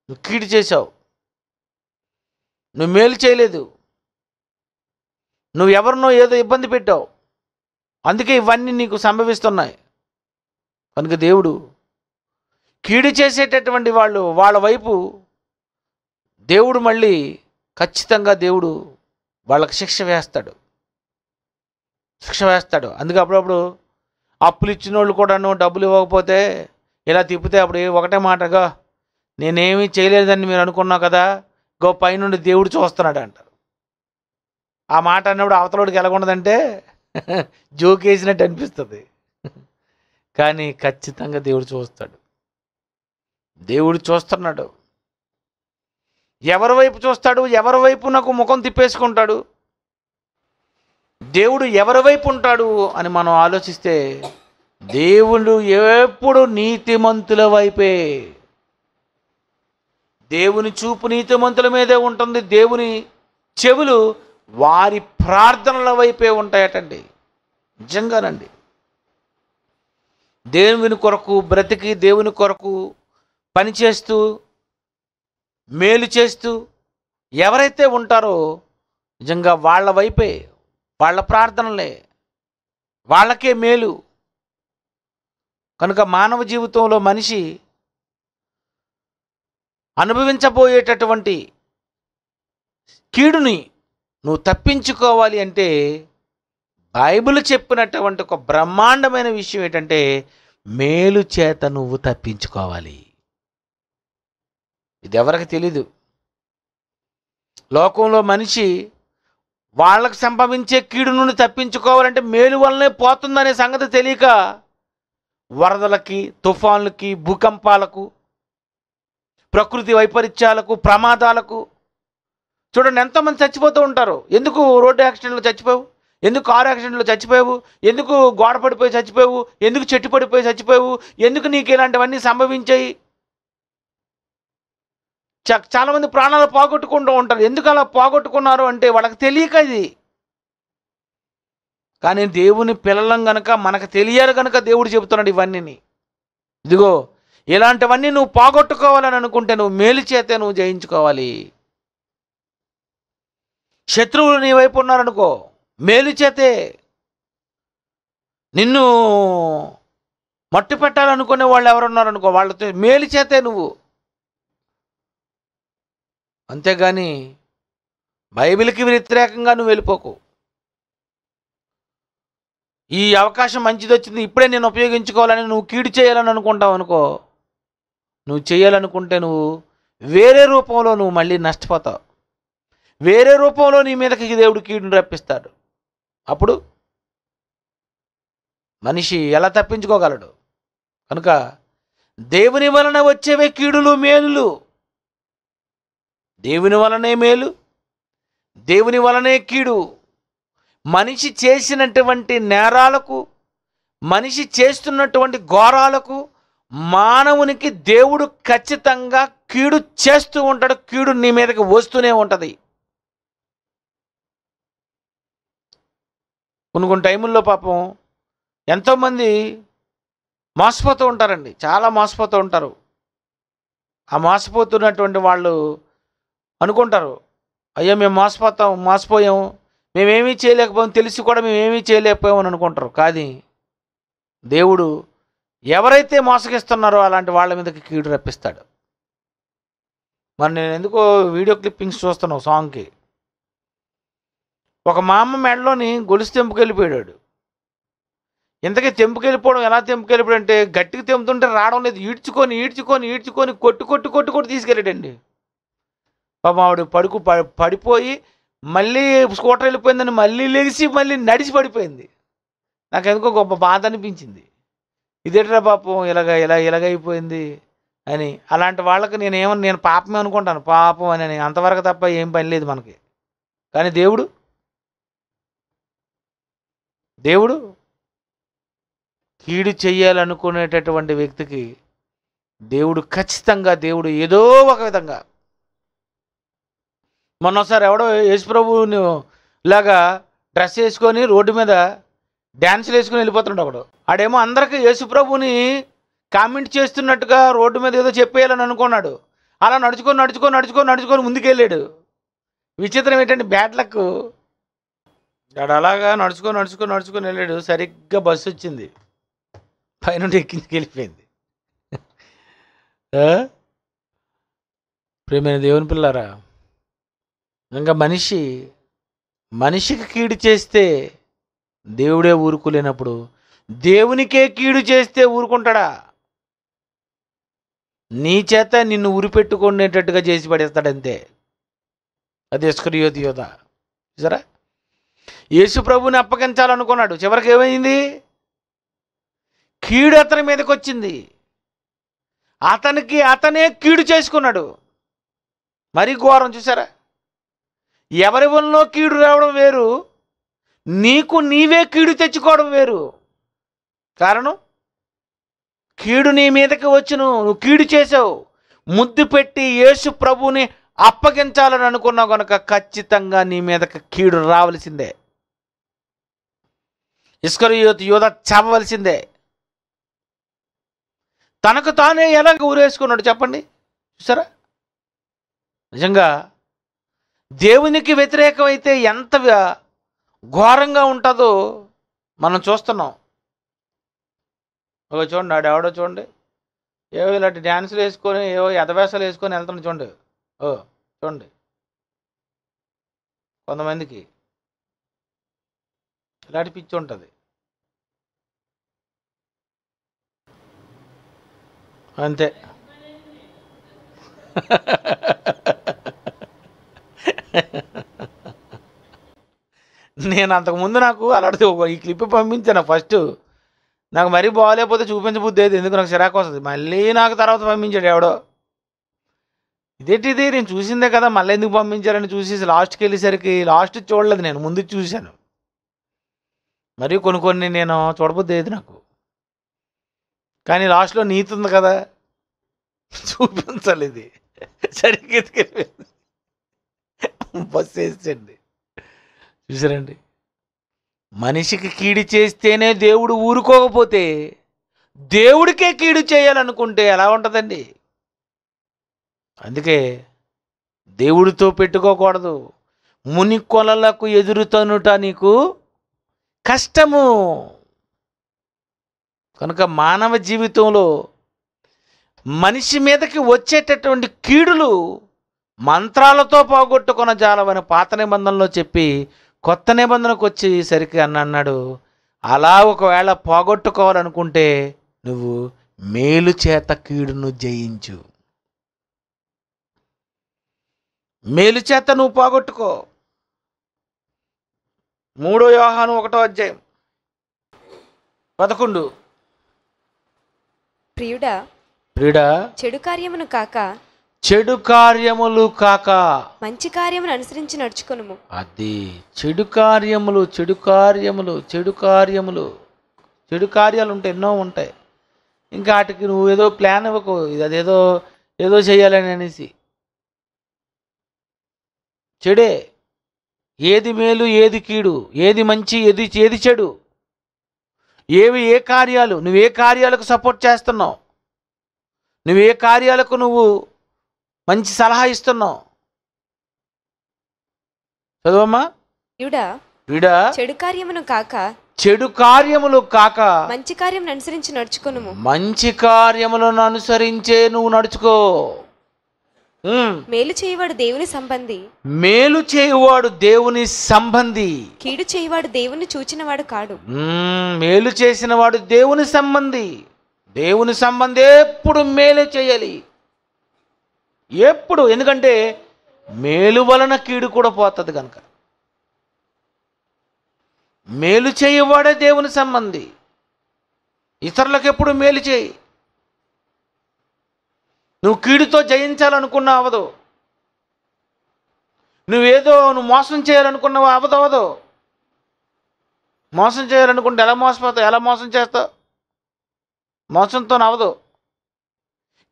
నువ్వు కీడు చేసావు, నువ్వు మేలు చేయలేదు, నువ్వు ఎవరినో ఏదో ఇబ్బంది పెట్టావు, అందుకే ఇవన్నీ నీకు సంభవిస్తున్నాయి. కనుక దేవుడు కీడు చేసేటటువంటి వాళ్ళ వైపు దేవుడు మళ్ళీ ఖచ్చితంగా దేవుడు వాళ్ళకి శిక్ష వేస్తాడు. అందుకే అప్పుడప్పుడు అప్పులు ఇచ్చిన వాళ్ళు కూడాను డబ్బులు ఇవ్వకపోతే ఇలా తిప్పితే అప్పుడు ఒకటే మాటగా నేనేమీ చేయలేదని మీరు అనుకున్నావు కదా, గో పైనుండి దేవుడు చూస్తున్నాడు అంటారు. ఆ మాట అన్నప్పుడు అవతలోడికి ఎలాగుండదంటే జోకేసినట్టు అనిపిస్తుంది. కానీ ఖచ్చితంగా దేవుడు చూస్తాడు. దేవుడు చూస్తున్నాడు. ఎవరి వైపు చూస్తాడు? ఎవరి వైపు నాకు ముఖం తిప్పేసుకుంటాడు? దేవుడు ఎవరి వైపు ఉంటాడు అని మనం ఆలోచిస్తే దేవుడు ఎప్పుడు నీతిమంతుల వైపే. దేవుని చూపు నీతిమంతుల మీదే ఉంటుంది. దేవుని చెవులు వారి ప్రార్థనల వైపే ఉంటాయటండి. నిజంగానండి. దేవుని కొరకు బ్రతికి, దేవుని కొరకు పనిచేస్తూ, మేలు చేస్తూ ఎవరైతే ఉంటారో నిజంగా వాళ్ళ వైపే, వాళ్ళ ప్రార్థనలే, వాళ్ళకే మేలు. కనుక మానవ జీవితంలో మనిషి అనుభవించబోయేటటువంటి కీడుని నువ్వు తప్పించుకోవాలి అంటే బైబిల్ చెప్పినటువంటి ఒక బ్రహ్మాండమైన విషయం ఏంటంటే మేలు చేత నువ్వు తప్పించుకోవాలి. ఇది ఎవరికి తెలీదు. లోకంలో మనిషి వాళ్ళకు సంభవించే కీడు నుండి తప్పించుకోవాలంటే మేలు వల్లనే పోతుందనే సంగతి తెలియక వరదలకి, తుఫాన్లకి, భూకంపాలకు, ప్రకృతి వైపరీత్యాలకు, ప్రమాదాలకు చూడండి ఎంతోమంది చచ్చిపోతూ ఉంటారు. ఎందుకు రోడ్డు యాక్సిడెంట్లో చచ్చిపోయావు? ఎందుకు కారు యాక్సిడెంట్లో చచ్చిపోయావు? ఎందుకు గోడ పడిపోయి చచ్చిపోయావు? ఎందుకు చెట్టు పడిపోయి చచ్చిపోయావు? ఎందుకు నీకు ఇలాంటివన్నీ సంభవించాయి? చాలామంది ప్రాణాలు పోగొట్టుకుంటూ ఉంటారు. ఎందుకు అలా పోగొట్టుకున్నారు అంటే వాళ్ళకి తెలియక ఇది. కానీ దేవుని పిల్లలం గనక మనకు తెలియాలి కనుక దేవుడు చెబుతున్నాడు ఇవన్నీ. ఇదిగో ఇలాంటివన్నీ నువ్వు పోగొట్టుకోవాలని అనుకుంటే నువ్వు మేలు చేతే నువ్వు జయించుకోవాలి. శత్రువులు నీ వైపు ఉన్నారనుకో, మేలు చేతే నిన్ను మట్టు పెట్టాలనుకునే వాళ్ళు ఎవరున్నారనుకో, వాళ్ళతో మేలు చేతే నువ్వు. అంతేగాని బైబిల్కి వ్యతిరేకంగా నువ్వు వెళ్ళిపోకు. ఈ అవకాశం మంచిది వచ్చింది, ఇప్పుడే నేను ఉపయోగించుకోవాలని నువ్వు కీడు చేయాలని అనుకుంటావు అనుకో, నువ్వు చేయాలనుకుంటే నువ్వు వేరే రూపంలో నువ్వు మళ్ళీ నష్టపోతావు. వేరే రూపంలో నీ మీదకి దేవుడు కీడును రప్పిస్తాడు. అప్పుడు మనిషి ఎలా తప్పించుకోగలడు? కనుక దేవుని వలన వచ్చేవే కీడులు మేలులు. దేవుని వలనే మేలు, దేవుని వలనే కీడు. మనిషి చేసినటువంటి నేరాలకు, మనిషి చేస్తున్నటువంటి ఘోరాలకు మానవునికి దేవుడు ఖచ్చితంగా కీడు చేస్తూ ఉంటాడు. కీడు నీ మీదకి వస్తూనే ఉంటుంది. కొన్ని టైముల్లో పాపం ఎంతోమంది మోసపోతూ ఉంటారండి, చాలా మోసపోతూ ఉంటారు. ఆ మోసపోతున్నటువంటి వాళ్ళు అనుకుంటారు, అయ్యో మేము మోసపోయాము, మేమేమీ చేయలేకపోయాము, తెలిసి కూడా మేమేమీ చేయలేకపోయామని అనుకుంటారు. కానీ దేవుడు ఎవరైతే మోసగిస్తున్నారో అలాంటి వాళ్ళ మీదకి కీడు రప్పిస్తాడు. మరి నేను ఎందుకో వీడియో క్లిప్పింగ్స్ చూస్తున్నాను సాంగ్కి. ఒక మా అమ్మ మెడలోని గొలుసు తెంపుకెళ్ళిపోయాడు. ఇంతకీ తెంపుకెళ్ళిపోవడం ఎలా తెంపుకెళ్ళిపోయాడు అంటే గట్టిగా తెంపుతుంటే రావడం లేదు, ఈడ్చుకొని కొట్టు తీసుకెళ్ళాడండి. పాపం ఆవిడ పడిపోయి మళ్ళీ స్కూటర్ వెళ్ళిపోయిందని మళ్ళీ లెగిసి మళ్ళీ నడిచి పడిపోయింది. నాకు ఎందుకో గొప్ప బాధ అనిపించింది. ఇదేట్రా పాపం ఇలాగైపోయింది అని. అలాంటి వాళ్ళకి నేను పాపమే అనుకుంటాను, పాపం అని, అంతవరకు తప్ప ఏం పని లేదు మనకి. కానీ దేవుడు కీడు చెయ్యాలనుకునేటటువంటి వ్యక్తికి దేవుడు ఖచ్చితంగా ఏదో ఒక విధంగా. మొన్నసారి ఎవడో యేసుప్రభువుని ఇలాగా డ్రెస్ వేసుకొని రోడ్డు మీద డ్యాన్సులు వేసుకొని వెళ్ళిపోతున్నాడు ఒకడు. ఆడేమో అందరికీ యేసుప్రభుని కామెంట్ చేస్తున్నట్టుగా రోడ్డు మీద ఏదో చెప్పేయాలని అనుకున్నాడు. అలా నడుచుకొని ముందుకెళ్ళాడు. విచిత్రం ఏంటంటే బ్యాడ్ లక్. వాడు అలాగా నడుచుకొని వెళ్ళాడు. సరిగ్గా బస్సు వచ్చింది, పైనుండి వెళ్ళిపోయింది. ప్రియమైన దేవుని పిల్లారా, ఇంకా మనిషికి కీడు చేస్తే దేవుడే ఊరుకోలేనప్పుడు దేవునికే కీడు చేస్తే ఊరుకుంటాడా? నీ చేత నిన్ను ఉరిపెట్టుకునేటట్టుగా చేసి పడేస్తాడంతే. అది ఇస్కరియోతు యోధ. చూసారా, యేసు ప్రభువుని అప్పగించాలనుకున్నాడు, చివరికి ఏమైంది? కీడు అతని మీదకి వచ్చింది. అతనే కీడు చేసుకున్నాడు. మరీ ఘోరం. చూసారా, ఎవరి వల్ల కీడు రావడం వేరు, నీకు నీవే కీడు తెచ్చుకోవడం వేరు. కారణం కీడు నీ మీదకి వచ్చును, నువ్వు కీడు చేసావు. ముద్దు పెట్టి యేసు ప్రభువుని అప్పగించాలని అనుకున్నావు కనుక ఖచ్చితంగా నీ మీదకి కీడు రావలసిందే. ఇస్కరియోతు యూదా చావవలసిందే. తనకు తానే ఎలాగ ఊరేసుకున్నాడు చెప్పండి, చూసారా? నిజంగా దేవునికి వ్యతిరేకమైతే ఎంత ఘోరంగా ఉంటుందో మనం చూస్తున్నాం. ఒక చూడండి, ఆడెవడో చూడండి, ఏవో ఇలాంటి డ్యాన్సులు వేసుకొని ఏవో ఎదవేసాలు వేసుకొని వెళ్తున్నాడు చూడండి. చూడండి, కొంతమందికి ఇలాంటి పిచ్చి ఉంటుంది. అంతే. నేను అంతకుముందు నాకు అలాంటిది ఈ క్లిప్ పంపించాను. ఫస్ట్ నాకు మరీ బాగాలేకపోతే చూపించబుద్ధి అయితే ఎందుకు నాకు చిరాకు వస్తుంది. మళ్ళీ నాకు తర్వాత పంపించాడు ఎవడో. ఇదేంటిది, నేను చూసిందే కదా మళ్ళీ ఎందుకు పంపించారని చూసేసి లాస్ట్కి వెళ్ళేసరికి లాస్ట్ చూడలేదు, నేను ముందు చూశాను. మరి కొన్ని నేను చూడబుద్ధి అయ్యేది నాకు. కానీ లాస్ట్లో నీతి ఉంది కదా, చూపించాలి. ఇది సరిగ్గా ఎత్తుకెళ్ళిపోయింది, బస్సు వేసేయండి. చూసారండి, మనిషికి కీడు చేస్తేనే దేవుడు ఊరుకోకపోతే దేవుడికే కీడు చేయాలనుకుంటే ఎలా ఉంటుందండి? అందుకే దేవుడితో పెట్టుకోకూడదు. ముని కొలలకు ఎదురుతనుట నీకు కష్టము. కనుక మానవ జీవితంలో మనిషి మీదకి వచ్చేటటువంటి కీడులు మంత్రాలతో పోగొట్టుకున్న జాలవని పాత నిబంధనలో చెప్పి కొత్త నిబంధనకు వచ్చేసరికి అన్నాడు, అలా ఒకవేళ పోగొట్టుకోవాలనుకుంటే నువ్వు మేలు చేత కీడును జయించు. మేలు చేత నువ్వు పోగొట్టుకో. 3 యోహాను 1:11. ప్రియుడా, చెడు కార్యమును కాక చెడు కార్యములు కాక మంచి కార్యమును అనుసరించి నడుచుకొనుము. అది చెడు కార్యములు, చెడు కార్యములు, చెడు కార్యములు, చెడు కార్యాలు ఉంటాయి, ఎన్నో ఉంటాయి. ఇంకా వాటికి నువ్వు ఏదో ప్లాన్ ఇవ్వకు, అదేదో ఏదో చేయాలని అనేసి. చెడే, ఏది మేలు ఏది కీడు, ఏది మంచి ఏది చెడు, ఏ కార్యాలు, నువ్వే కార్యాలకు సపోర్ట్ చేస్తున్నావు, నువ్వే కార్యాలకు నువ్వు మంచి సలహా ఇస్తున్నావు. చదువమ్మా. ప్రియుడా, చెడు కార్యమును కాక చెడు కార్యములు కాక మంచి కార్యమును అనుసరించి నడుచుకొనుము. మంచి కార్యములను అనుసరించే నువ్వు నడుచుకో. మేలు చేయువాడు దేవుని సంబంధి, మేలు చేయువాడు దేవుని సంబంధి, కీడు చేయువాడు దేవుని చూచినవాడు కాడు. మేలు చేసిన వాడు దేవుని సంబంధి. దేవుని సంబంధి ఎప్పుడు మేలే చేయాలి, ఎప్పుడు. ఎందుకంటే మేలు వలన కీడు కూడా పోతుంది కనుక. మేలు చేయవాడే దేవుని సంబంధి. ఇతరులకు ఎప్పుడు మేలు చేయి. నువ్వు కీడుతో జయించాలనుకున్నా అవదు. నువ్వు మోసం చేయాలనుకున్నావు అవదు. మోసం చేయాలనుకుంటే ఎలా మోసపోతావు, ఎలా మోసం చేస్తావు? మోసంతో అవదు.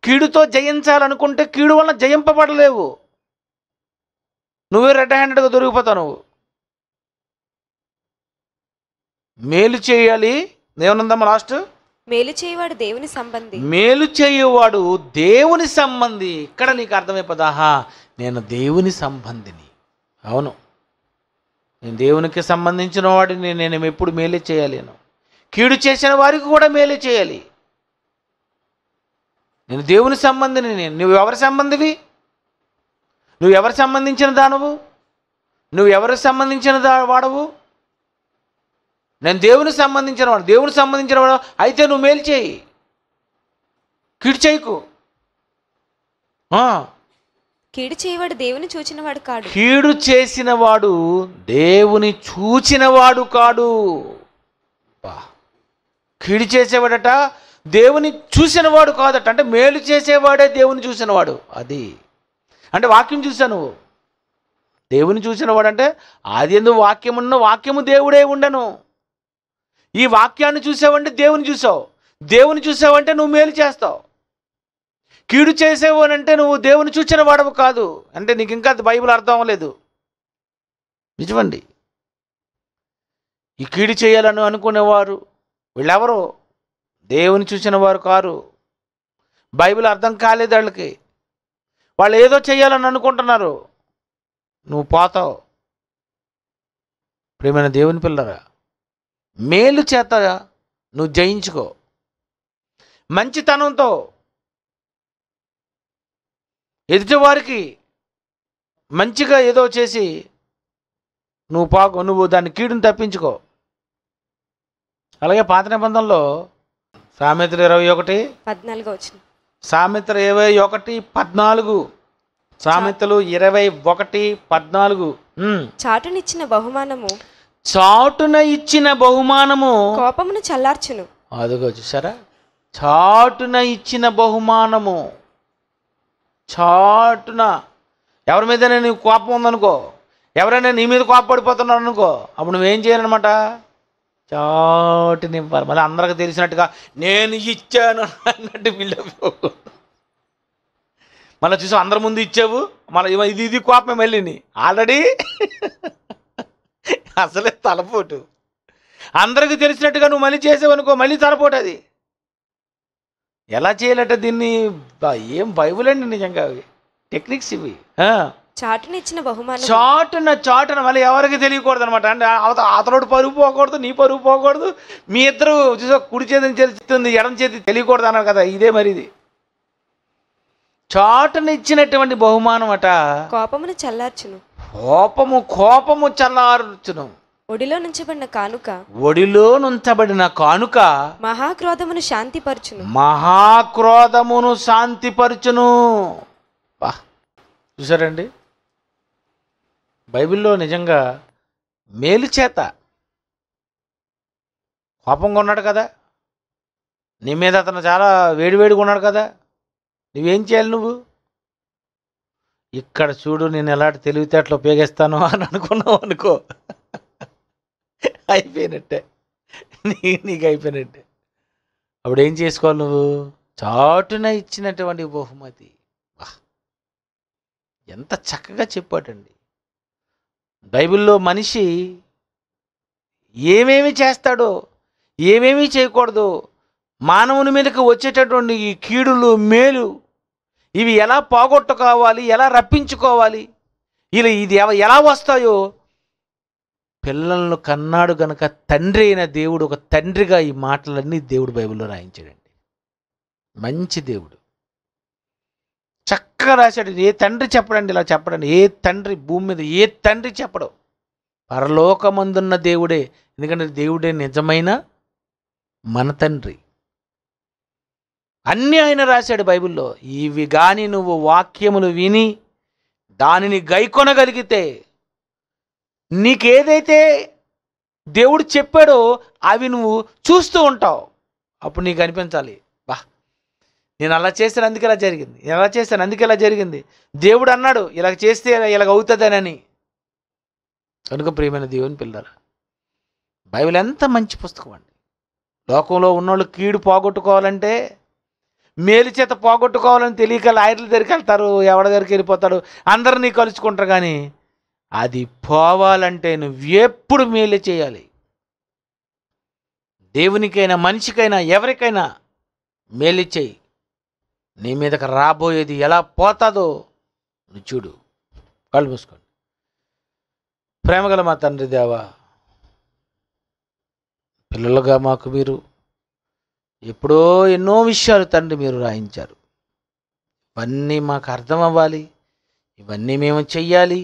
కీడుతో జయించాలనుకుంటే కీడు వలన జయింపబడలేవు. నువ్వే రెడ్ హ్యాండెడ్గా దొరికిపోతావు. నువ్వు మేలు చేయాలి. ఏమనుందమ్మా లాస్ట్? మేలు చేయవాడు దేవుని సంబంధి. మేలు చేయువాడు దేవుని సంబంధి. ఇక్కడ నీకు అర్థమైపోదా, నేను దేవుని సంబంధిని. అవును, నేను దేవునికి సంబంధించిన వాడిని. నేను ఎప్పుడు మేలే చేయాలి. కీడు చేసిన వారికి కూడా మేలే చేయాలి. నేను దేవుని సంబంధిని. నువ్వు ఎవరి సంబంధివి? నువ్వు ఎవరు సంబంధించిన దానవు? నువ్వు ఎవరికి సంబంధించిన వాడవు? నేను దేవునికి సంబంధించిన వాడు. దేవునికి సంబంధించిన వాడు అయితే నువ్వు మేలు చేయి, కీడు చేయకు. కీడు చేయవాడు దేవుని చూచినవాడు కాడు. కీడు చేసిన వాడు దేవుని చూచినవాడు కాడు. కీడు చేసేవాడట దేవుని చూసినవాడు కాదట. అంటే మేలు చేసేవాడే దేవుని చూసినవాడు. అది అంటే వాక్యం చూసావు నువ్వు. దేవుని చూసినవాడు అంటే ఆది యందు వాక్యమున్న వాక్యము దేవుడే ఉండను. ఈ వాక్యాన్ని చూసావంటే దేవుని చూసావు. దేవుని చూసావంటే నువ్వు మేలు చేస్తావు. కీడు చేసేవు అని అంటే నువ్వు దేవుని చూచిన వాడవు కాదు. అంటే నీకు ఇంకా బైబిల్ అర్థం అవ్వలేదు. నిజమండి. ఈ కీడు చేయాలని అనుకునేవారు వీళ్ళెవరో దేవుని చూసిన వారు కారు. బైబిల్ అర్థం కాలేదు వాళ్ళకి. వాళ్ళు ఏదో చేయాలని అనుకుంటున్నారు. నువ్వు పోతావు. ప్రియమైన దేవుని పిల్లరా, మేలు చేత నువ్వు జయించుకో. మంచితనంతో ఎదుటివారికి మంచిగా ఏదో చేసి నువ్వు దాన్ని కీడుని తప్పించుకో. అలాగే పాత నిబంధనలో సామెతలు 14 సామెతలు 21:14 సామెతలు 21:14 చాటునిచ్చిన బహుమానము చాటున ఇచ్చిన బహుమానము కోపమును చల్లార్చును. అదిగో చూసారా, చాటున ఇచ్చిన బహుమానము. చాటున ఎవరి మీదైనా నీకు కోపం ఉందనుకో, ఎవరైనా నీ మీద కోపపడిపోతున్నారు అనుకో, అప్పుడు నువ్వేం చేయాలన్నమాట, చాటుని ఇవ్వాలి. మళ్ళీ అందరికి తెలిసినట్టుగా నేను ఇచ్చాను అన్నట్టు బిల్డప్. మళ్ళీ చూసావు అందరి ముందు ఇచ్చావు, మళ్ళీ ఇది కోపమే మళ్ళీ ఆల్రెడీ అసలే తలపోటు. అందరికి తెలిసినట్టుగా నువ్వు మళ్ళీ చేసావనుకో, మళ్ళీ తలపోటు. అది ఎలా చేయాలంటే దీన్ని ఏం బైబుల్ అండి నిజంగా, టెక్నిక్స్ ఇవి. చాటునిచ్చిన బహుమానం చాటున మళ్ళీ ఎవరికి తెలియకూడదు అనమాట. అంటే అతనుడు పరుగు పోకూడదు, నీ పరుగు పోకూడదు, మీ ఇద్దరు చూసా కుడి చేతిని తెలుస్తుంది ఎడం చేతి తెలియకూడదు అన్నారు కదా, ఇదే మరి. ఇది చాటున ఇచ్చినటువంటి బహుమానం అట కోపమును చల్లార్చును. కోపము చల్లార్చును. ఒడిలో నుంచబడిన కానుక మహాక్రోధమును శాంతిపరచును. చూసారండి, బైబిల్లో నిజంగా మేలు చేత కోపంగా ఉన్నాడు కదా, నీ మీద అతను చాలా వేడివేడిగా ఉన్నాడు కదా, నువ్వేం చేయాలి? నువ్వు ఇక్కడ చూడు, నేను ఎలాంటి తెలివితేటలు ఉపయోగిస్తాను అని అనుకున్నావు అనుకో, అయిపోయినట్టే, నీకు అయిపోయినట్టే. అప్పుడు ఏం చేసుకోవాలి? నువ్వు చాటున ఇచ్చినటువంటి బహుమతి. ఎంత చక్కగా చెప్పాడండి. బైబిల్లో మనిషి ఏమేమి చేస్తాడో ఏమేమి చేయకూడదు, మానవుని మీదకి వచ్చేటటువంటి ఈ కీడులు మేలు ఇవి ఎలా పోగొట్టుకోవాలి, ఎలా రప్పించుకోవాలి, ఇది ఎలా వస్తాయో పిల్లలను కన్నాడు గనక తండ్రి అయిన దేవుడు ఒక తండ్రిగా ఈ మాటలన్నీ దేవుడు బైబిల్లో రాయించాడండి. మంచి దేవుడు చక్కగా రాశాడు. ఏ తండ్రి చెప్పడండి ఇలా చెప్పడండి, ఏ తండ్రి భూమి మీద ఏ తండ్రి చెప్పడు, పరలోకమందున్న దేవుడే. ఎందుకంటే దేవుడే నిజమైన మన తండ్రి. అన్నీ ఆయన రాశాడు బైబిల్లో. ఇవి కానీ నువ్వు వాక్యములు విని దానిని గైకొనగలిగితే, నీకేదైతే దేవుడు చెప్పాడో అవి నువ్వు చూస్తూ ఉంటావు. అప్పుడు నీకు అనిపించాలి, నేను అలా చేశాను అందుకే ఇలా జరిగింది, ఇలా చేశాను అందుకే ఇలా జరిగింది, దేవుడు అన్నాడు ఇలా చేస్తే ఇలాగ అవుతుందనని. కనుక ప్రియమైన దేవుని పిల్లరా, బైబిల్ ఎంత మంచి పుస్తకం అండి. లోకంలో ఉన్నోళ్ళు కీడు పోగొట్టుకోవాలంటే, మేలు చేత పోగొట్టుకోవాలని తెలియక లాయర్ల దగ్గరికి వెళ్తారు, ఎవరి దగ్గరికి వెళ్ళిపోతాడు, అందరినీ కలుసుకుంటారు. కానీ అది పోవాలంటే నువ్వు ఎప్పుడు మేలు చేయాలి. దేవునికైనా మనిషికైనా ఎవరికైనా మేలు చేయి. నీ మీదకి రాబోయేది ఎలా పోతుందో నువ్వు చూడు. కళ్ళు మూసుకోండి. ప్రేమగల మా తండ్రి దేవా, పిల్లలుగా మాకు మీరు ఎప్పుడో ఎన్నో విషయాలు తండ్రి మీరు రాయించారు. ఇవన్నీ మాకు అర్థం అవ్వాలి, ఇవన్నీ మేము చెయ్యాలి.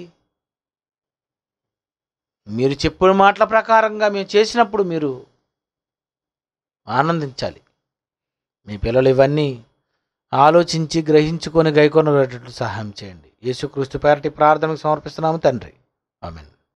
మీరు చెప్పిన మాటల ప్రకారంగా మేము చేసినప్పుడు మీరు ఆనందించాలి. మీ పిల్లలు ఇవన్నీ ఆలోచించి గ్రహించుకొని గైకొనగేటట్లు సహాయం చేయండి. యేసుక్రీస్తు పేరటి ప్రార్థనకు సమర్పిస్తున్నాము తండ్రి. ఆమేన్.